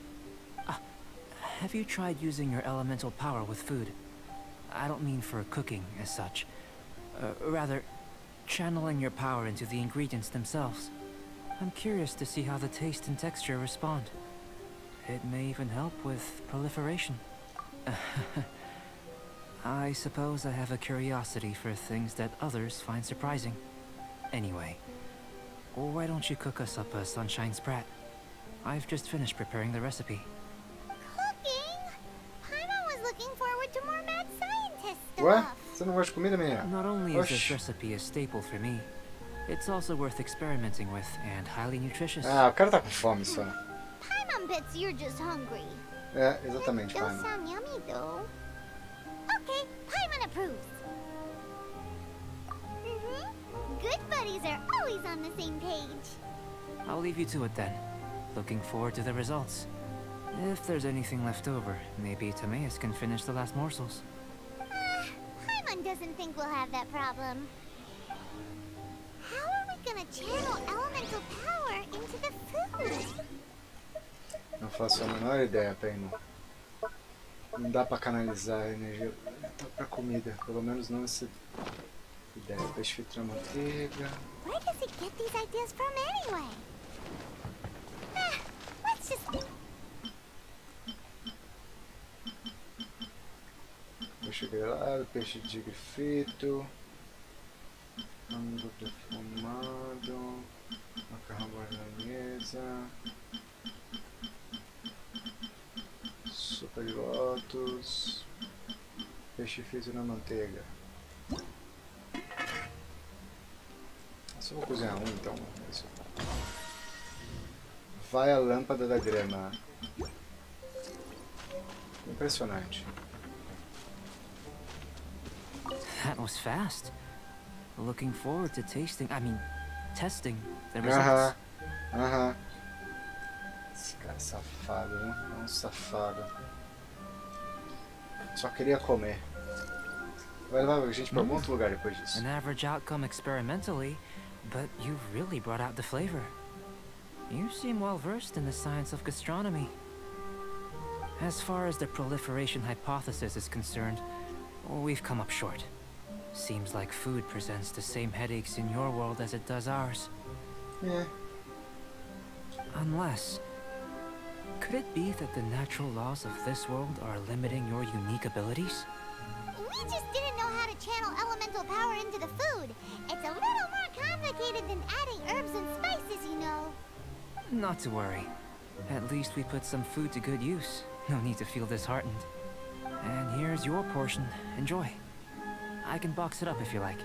Have you tried using your elemental power with food? I don't mean for cooking, as such. Rather, channeling your power into the ingredients themselves. I'm curious to see how the taste and texture respond. It may even help with proliferation. I suppose I have a curiosity for things that others find surprising. Anyway, why don't you cook us up a Sunshine Sprat? I've just finished preparing the recipe. Cooking? Paimon was looking forward to more mad scientist Ué? stuff. Você não gosta de comida, menina? Not only is this Oxi. recipe a staple for me, it's also worth experimenting with and highly nutritious. Ah, o cara tá com fome só. Paimon bets you're just hungry. É, exatamente, Those Paimon. sound yummy though. Okay, Paimon approves. Good buddies are always on the same page. I'll leave you to it then. Looking forward to the results. If there's anything left over, maybe Timaeus can finish the last morsels. Paimon doesn't think we'll have that problem. How are we gonna channel elemental power into the food? Não faço a menor ideia, Paimon. Não dá pra canalizar a energia pra comida. Pelo menos não essa ideia. Peixe frito na manteiga. Where does he get these ideas from anyway? Let's just... Peixe grelado, peixe de tigre frito. Frango defumado. Macarrão bolonhesa. Sopa de lótus. Peixe frito na manteiga. Só vou cozinhar um então. Vai a lâmpada da grama. Impressionante. That was fast. Looking forward to testing the Aham. results. Aham. Esse cara é safado, hein? É um safado. Só queria comer. Vai levar a gente pra algum outro lugar depois disso. An average outcome experimentally, but you've really brought out the flavor. You seem well versed in the science of gastronomy. As far as the proliferation hypothesis is concerned, we've come up short. Seems like food presents the same headaches in your world as it does ours. É. Unless... Could it be that the natural laws of this world are limiting your unique abilities? We just didn't know how to channel elemental power into the food. It's a little more complicated than adding herbs and spices, you know. Not to worry. At least we put some food to good use, No need to feel disheartened. And here's your portion. Enjoy. I can box it up if you like.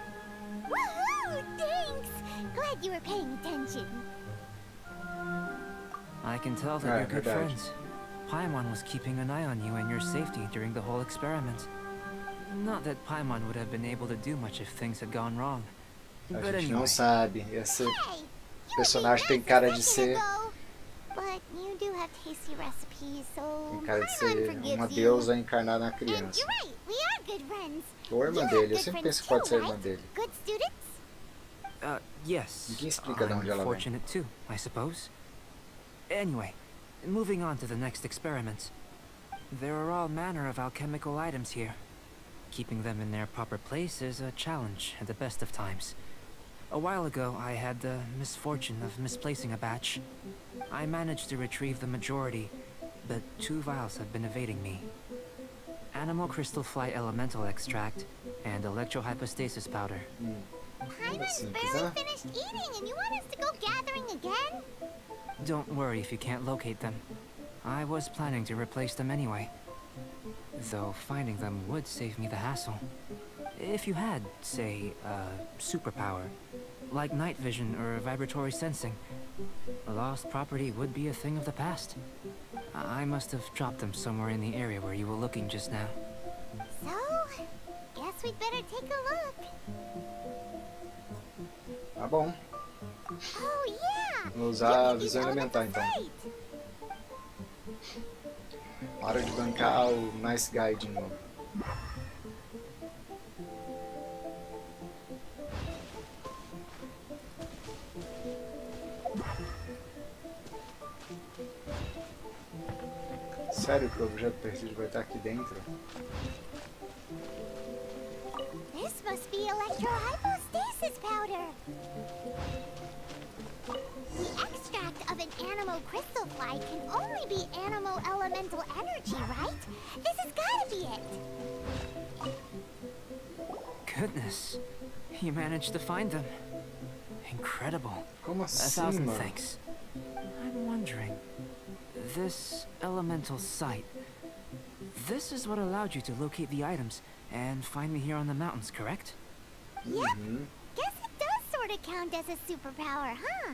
Woohoo! Thanks! Glad you were paying attention. I can tell that Alright, you're good verdade. friends. Paimon was keeping an eye on you and your safety during the whole experiment. Not that Paimon would have been able to do much if things had gone wrong. A But gente anyway, não sabe. Esse Hey! You personagem tem beat cara us de a ser... second ago. But you do have tasty recipes, so Tem cara de Paimon ser forgives uma you. deusa encarnada na And criança. you're right, we are good friends. Ou a irmã You dele. have Eu good sempre friends penso que pode too, ser a irmã right? dele. Good students? yes. Ninguém explica de onde ela I'm vem. fortunate too, I suppose. Anyway, moving on to the next experiment. There are all manner of alchemical items here. Keeping them in their proper place is a challenge at the best of times. A while ago, I had the misfortune of misplacing a batch. I managed to retrieve the majority, but 2 vials have been evading me. Animal crystal fly elemental extract and electrohypostasis powder. Paimon's simples, barely huh? finished eating and you want us to go gathering again? Don't worry if you can't locate them. I was planning to replace them anyway. Though finding them would save me the hassle. If you had, say, a superpower, like night vision or vibratory sensing, lost property would be a thing of the past. I must have dropped them somewhere in the area where you were looking just now. So, guess we'd better take a look. Tá bom. Oh yeah! Vou usar a You can use visão elemental elemental então. sight. Hora de bancar o Nice Guy de novo. Sério que o objeto perdido vai estar aqui dentro? This must be electrohypostasis powder. The extract of an animal crystal fly can only be animal elemental energy, right? This has gotta be it. Goodness, you managed to find them. Incredible. Como A assim, thousand mano? thanks. I'm wondering, this elemental sight, this is what allowed you to locate the items and find me here on the mountains, correct? Yep. Uhum. Guess it does sort of count as a superpower, huh?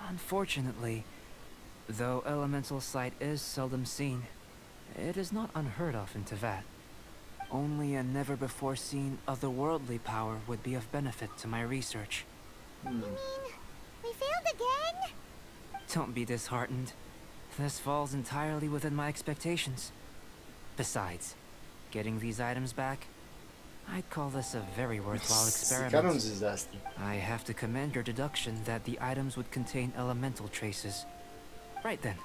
Unfortunately, though elemental sight is seldom seen, it is not unheard of in Teyvat. Only a never-before-seen otherworldly power would be of benefit to my research. You mean, we failed again? Don't be disheartened. This falls entirely within my expectations. Besides, getting these items back, I'd call this a very worthwhile Esse cara é experiment. desastre. I have to commend your deduction that the items would contain elemental traces. Right then.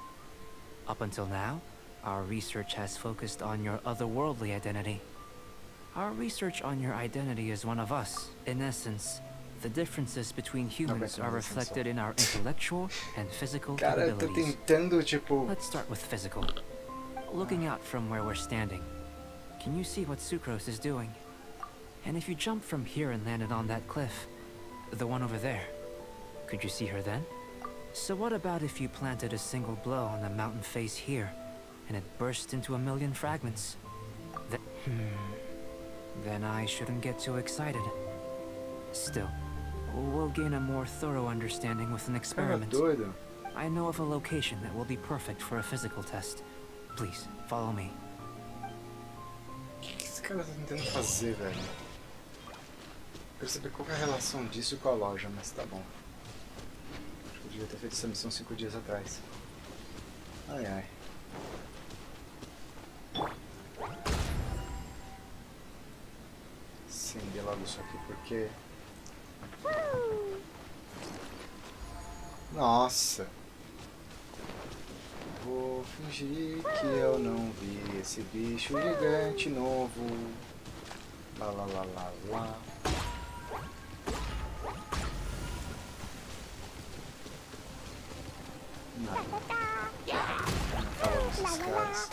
Up until now, our research has focused on your otherworldly identity. Our research on your identity is one of us. In essence, the differences between humans are reflected in our intellectual and physical Cara, eu tô capabilities. tentando, tipo... Let's start with physical. Looking out from where we're standing, can you see what Sucrose is doing? And if you jumped from here and landed on that cliff, the one over there, could you see her then? So what about if you planted a single blow on the mountain face here, and it burst into a million fragments? Then I shouldn't get too excited. Still, we'll gain a more thorough understanding with an Cara experiment. doido. I know of a location that will be perfect for a physical test. Please, follow me. O que esse cara tá tentando fazer, velho? Perceber qual que é a relação disso com a loja, mas tá bom. Acho que eu devia ter feito essa missão 5 dias atrás. Ai, ai. Acender logo isso aqui porque... Nossa! Vou fingir que eu não vi esse bicho gigante novo. Lá lá lá lá lá. Não. Não fala desses caras.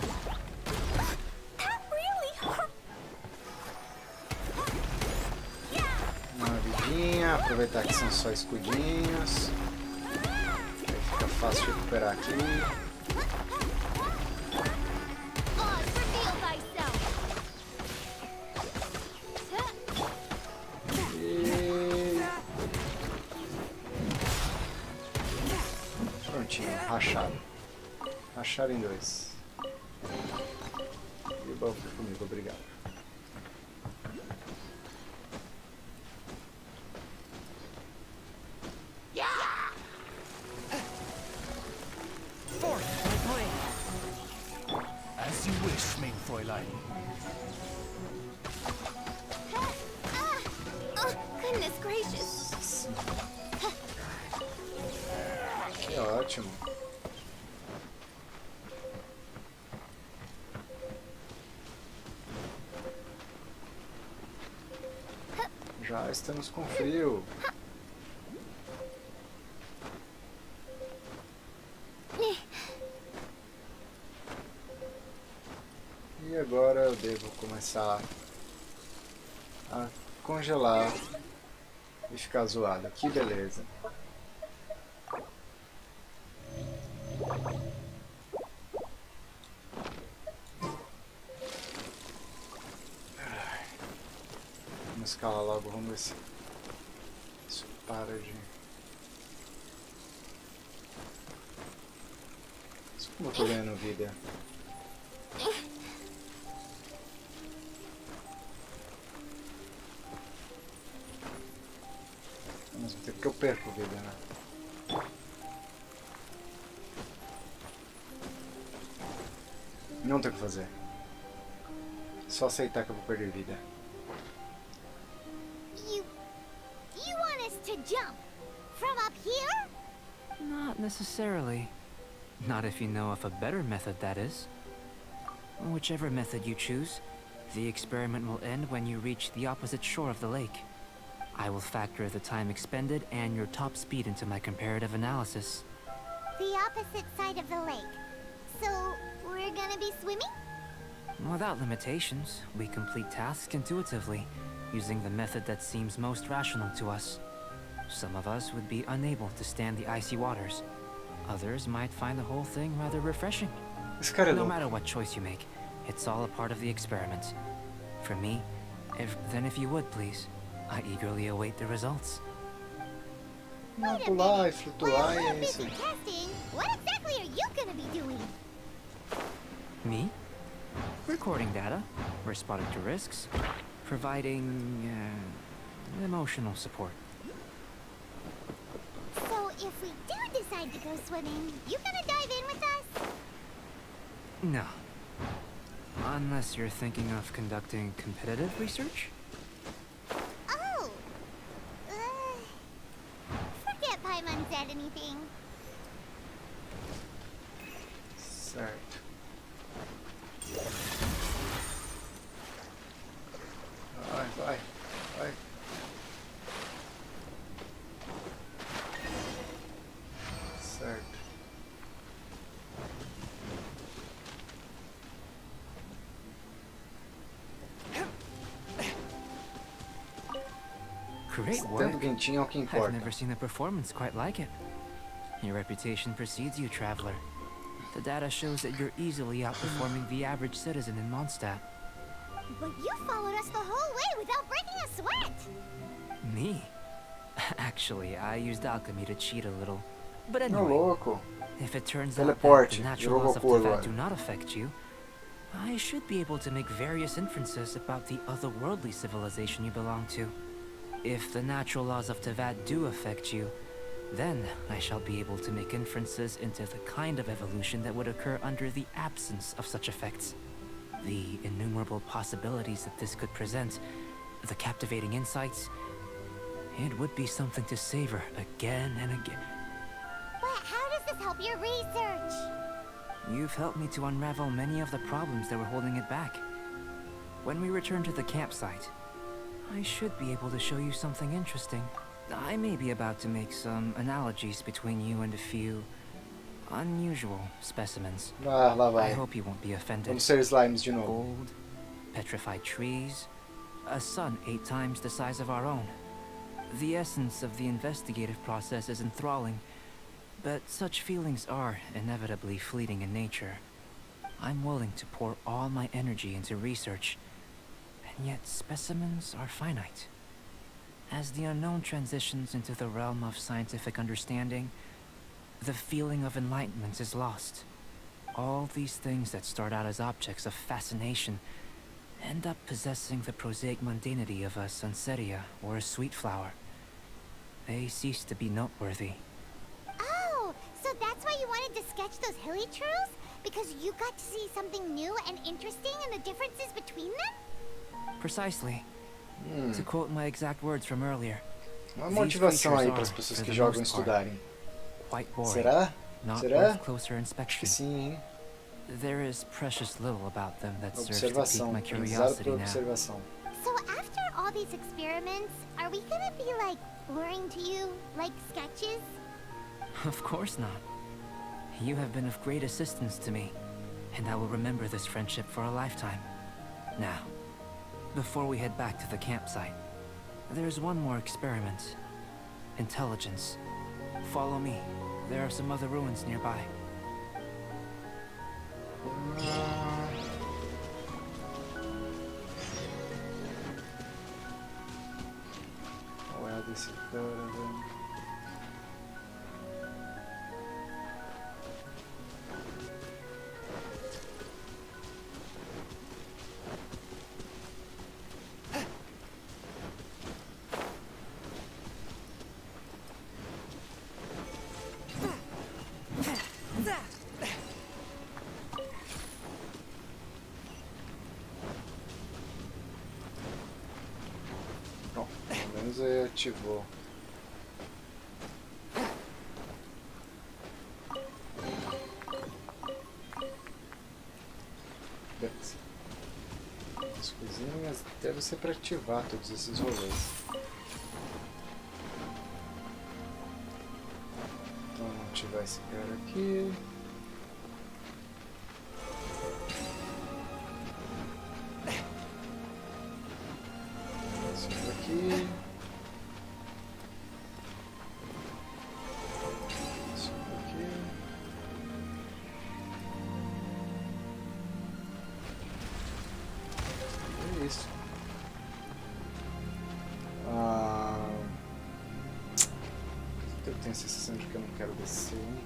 That really hurt. Uma vidinha, aproveitar que são só escudinhos. Aí fica fácil de recuperar aqui. Achar em 2. E o baú fica comigo, obrigado. As you wish, mein Fräulein. Oh, goodness gracious. Que ótimo. Já estamos com frio. E agora eu devo começar a congelar e ficar zoado. Que beleza. Vamos escalar logo, vamos ver se isso para de... Isso como eu tô ganhando vida. Ao mesmo tempo que eu perco vida, né? Não tem o que fazer. Só aceitar que eu vou perder vida. You want us to jump from up here? Not necessarily. Not if you know of a better method, that is. Whichever method you choose, the experiment will end when you reach the opposite shore of the lake. I will factor the time expended and your top speed into my comparative analysis. The opposite side of the lake. So, we're gonna be swimming? Without limitations, we complete tasks intuitively, using the method that seems most rational to us. Some of us would be unable to stand the icy waters. Others might find the whole thing rather refreshing. Esse cara é No louco. matter what choice you make, it's all a part of the experiment. For me, if you would please, I eagerly await the results. Não, Wait a pular e minute. flutuar While e we're é isso busy aí. testing, what exactly are you gonna be doing? Me? Recording data, responding to risks, providing emotional support. So, if we do decide to go swimming, you gonna dive in with us? No. Unless you're thinking of conducting competitive research? Oh! Forget Paimon said anything. Certo. Vai, vai, vai. Certo. Great Tanto work. quentinho é o que I've importa. never seen a performance quite like it. Your reputation precedes you, traveler. The data shows that you're easily outperforming the average citizen in Mondstadt. But you followed us the whole way without breaking a sweat! Me? Actually, I used alchemy to cheat a little. But Ô, anyway, louco. if it turns out that Teleporte. the natural Virou laws of Goku Teyvat agora. do not affect you, I should be able to make various inferences about the otherworldly civilization you belong to. If the natural laws of Teyvat do affect you, then I shall be able to make inferences into the kind of evolution that would occur under the absence of such effects. The innumerable possibilities that this could present, the captivating insights, it would be something to savor again and again. But how does this help your research? You've helped me to unravel many of the problems that were holding it back. When we return to the campsite, I should be able to show you something interesting. I may be about to make some analogies between you and a few unusual specimens. Ah, lá I vai. hope you won't be offended. Vamos ser slimes de novo. Gold, petrified trees, a sun 8 times the size of our own. The essence of the investigative process is enthralling, but such feelings are inevitably fleeting in nature. I'm willing to pour all my energy into research, and yet specimens are finite. As the unknown transitions into the realm of scientific understanding, the feeling of enlightenment is lost. All these things that start out as objects of fascination end up possessing the prosaic mundanity of a sunsetia or a sweet flower. They cease to be noteworthy. Oh, so that's why you wanted to sketch those hilly churls? Because you got to see something new and interesting and the differences between them? Precisely. To quote my exact words from earlier, Uma these motivação aí creatures para as are, pessoas for que the jogam most part, estudarem. quite boring, Será? not Será? worth closer Acho que inspection. sim, hein? There is precious little about them that serves to pique Observação. my Aprendizado curiosity por now. observação. So after all these experiments, are we gonna be like boring to you? Like sketches? Of course not. You have been of great assistance to me, and I will remember this friendship for a lifetime. Now, before we head back to the campsite, there's one more experiment. Intelligence. Follow me. There are some other ruins nearby. Qual é a desse cara, velho? Bom, pelo menos ele ativou. Beleza. As coisinhas deve ser para ativar todos esses rolês. Então vamos ativar esse cara aqui. Esse outro aqui. Esse outro aqui. É isso. Eu tenho a sensação de que eu não quero descer, hein?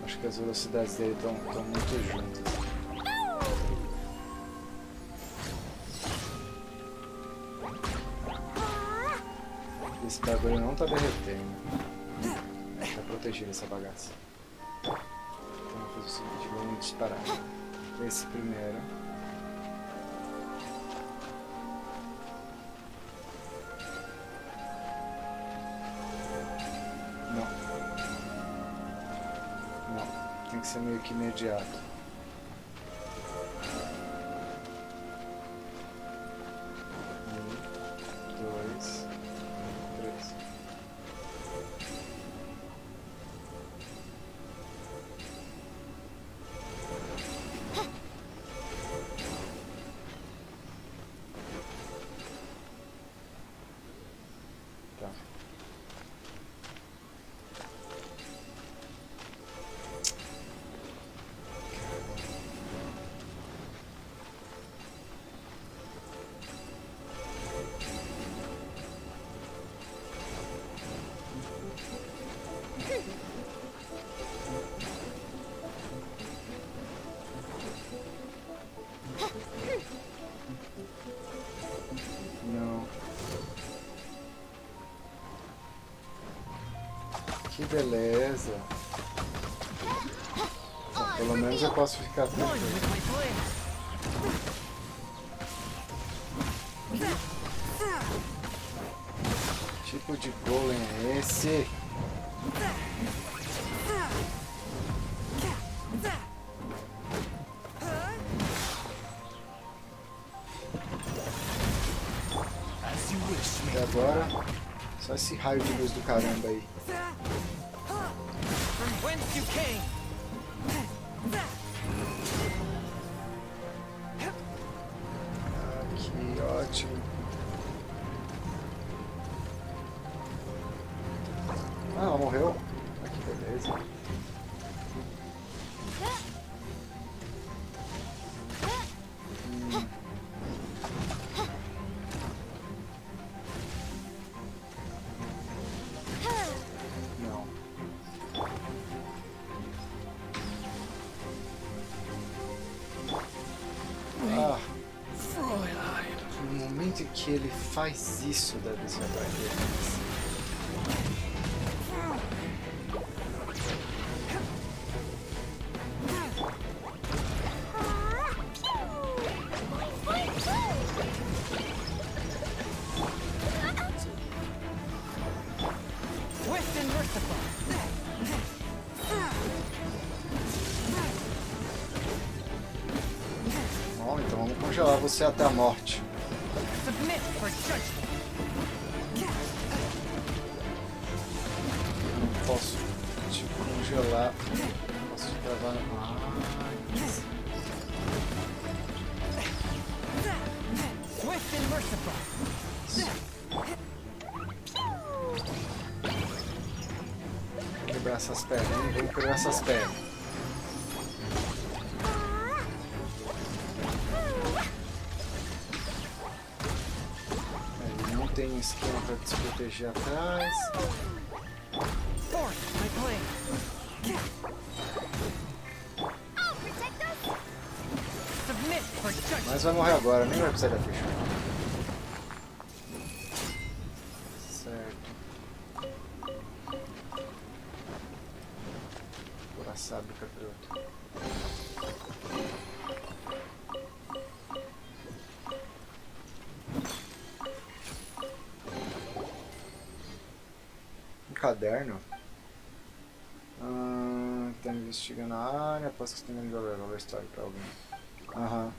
Acho que as velocidades dele estão muito juntas. Esse bagulho não tá derretendo. Tá protegido essa bagaça. Então vamos fazer o seguinte, vamos disparar. Esse primeiro. Não. Não. Tem que ser meio que imediato. Dois. 3. Tá. Não. Que beleza. Bom, pelo menos eu posso ficar tranquilo. Que tipo de golem é esse? As you wish, Até agora, só esse raio de luz do caramba aí. from whence you came. Ah, que ótimo. Ah, ela morreu? Ah, que beleza. que ele faz isso, deve ser atrás dele. Swift and merciful. Bom, então vamos congelar você até a morte. Submit for judgment. Não posso te congelar. Posso te travar na... Swift and merciful. Quebrar essas pernas, hein? Vamos quebrar essas pernas. Ele não tem esquema para se proteger atrás. Force my blade. I'll protect us. Submit for judgment. Mas vai morrer agora, nem vai precisar da ficha. Certo. Bora sabe, capiroto. Um caderno. Tá investigando a área, após que você tenha a história pra alguém. Aham.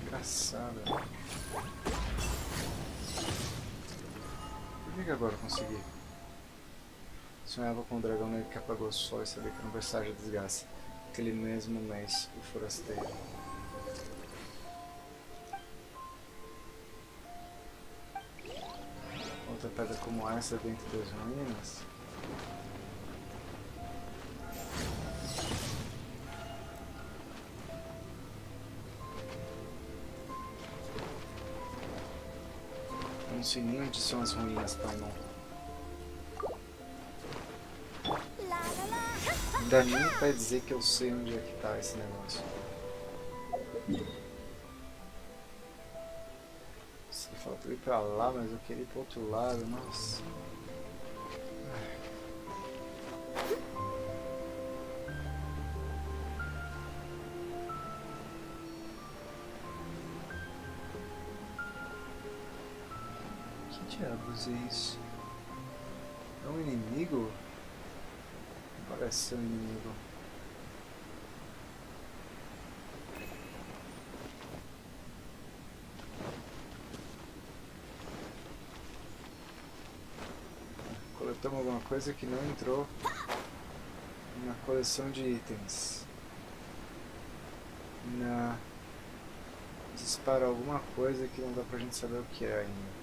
Engraçado. Por que agora eu consegui? Sonhava com um dragão negro que apagou o sol e sabia que era um presságio de desgraça. Aquele mesmo mês, o forasteiro. Outra pedra como essa dentro das ruínas. Eu não sei nem onde são as ruínas, pai, não. Não dá nem pra dizer que eu sei onde é que tá esse negócio. Você fala pra eu ir pra lá, mas eu queria ir pro outro lado, nossa. Que diabos é isso? É um inimigo? Parece ser um inimigo. Coletamos alguma coisa que não entrou na coleção de itens. Dispara alguma coisa que não dá pra gente saber o que é ainda.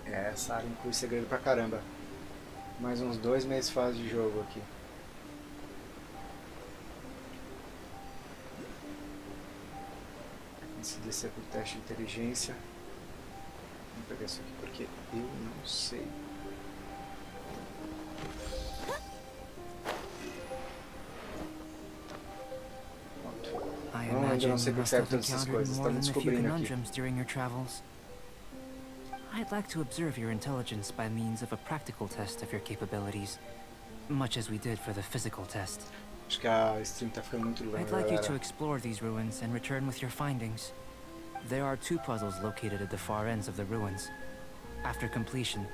Essa área inclui segredo pra caramba. Mais uns 2 meses fase de jogo aqui. Antes de descer pro teste de inteligência. Vou pegar isso aqui porque eu não sei. I Não, ainda imagine não sei you porque must serve have todas essas encountered coisas. more Estamos than a few descobrindo aqui. conundrums during your travels. I'd like to observe your intelligence by means of a practical test of your capabilities, much as we did for the physical test. Acho que a stream tá ficando muito longa, I'd like you to galera. explore these ruins and return with your findings. There are 2 puzzles located at the far ends of the ruins. After completion,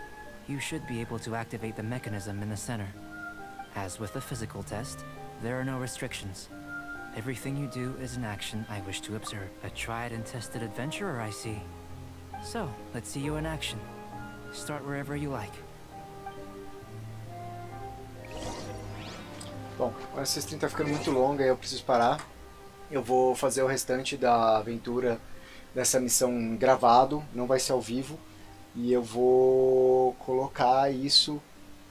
you should be able to activate the mechanism in the center. As with the physical test, there are no restrictions. Everything you do is an action I wish to observe. A tried and tested adventurer, I see. So, let's see you in action. Start wherever you like. Bom, essa stream tá ficando muito longa e eu preciso parar. Eu vou fazer o restante da aventura dessa missão gravado, não vai ser ao vivo. E eu vou colocar isso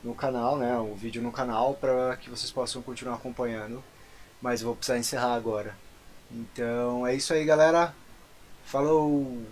no canal, né, o vídeo no canal, para que vocês possam continuar acompanhando mas vou precisar encerrar agora. Então é isso aí, galera. Falou!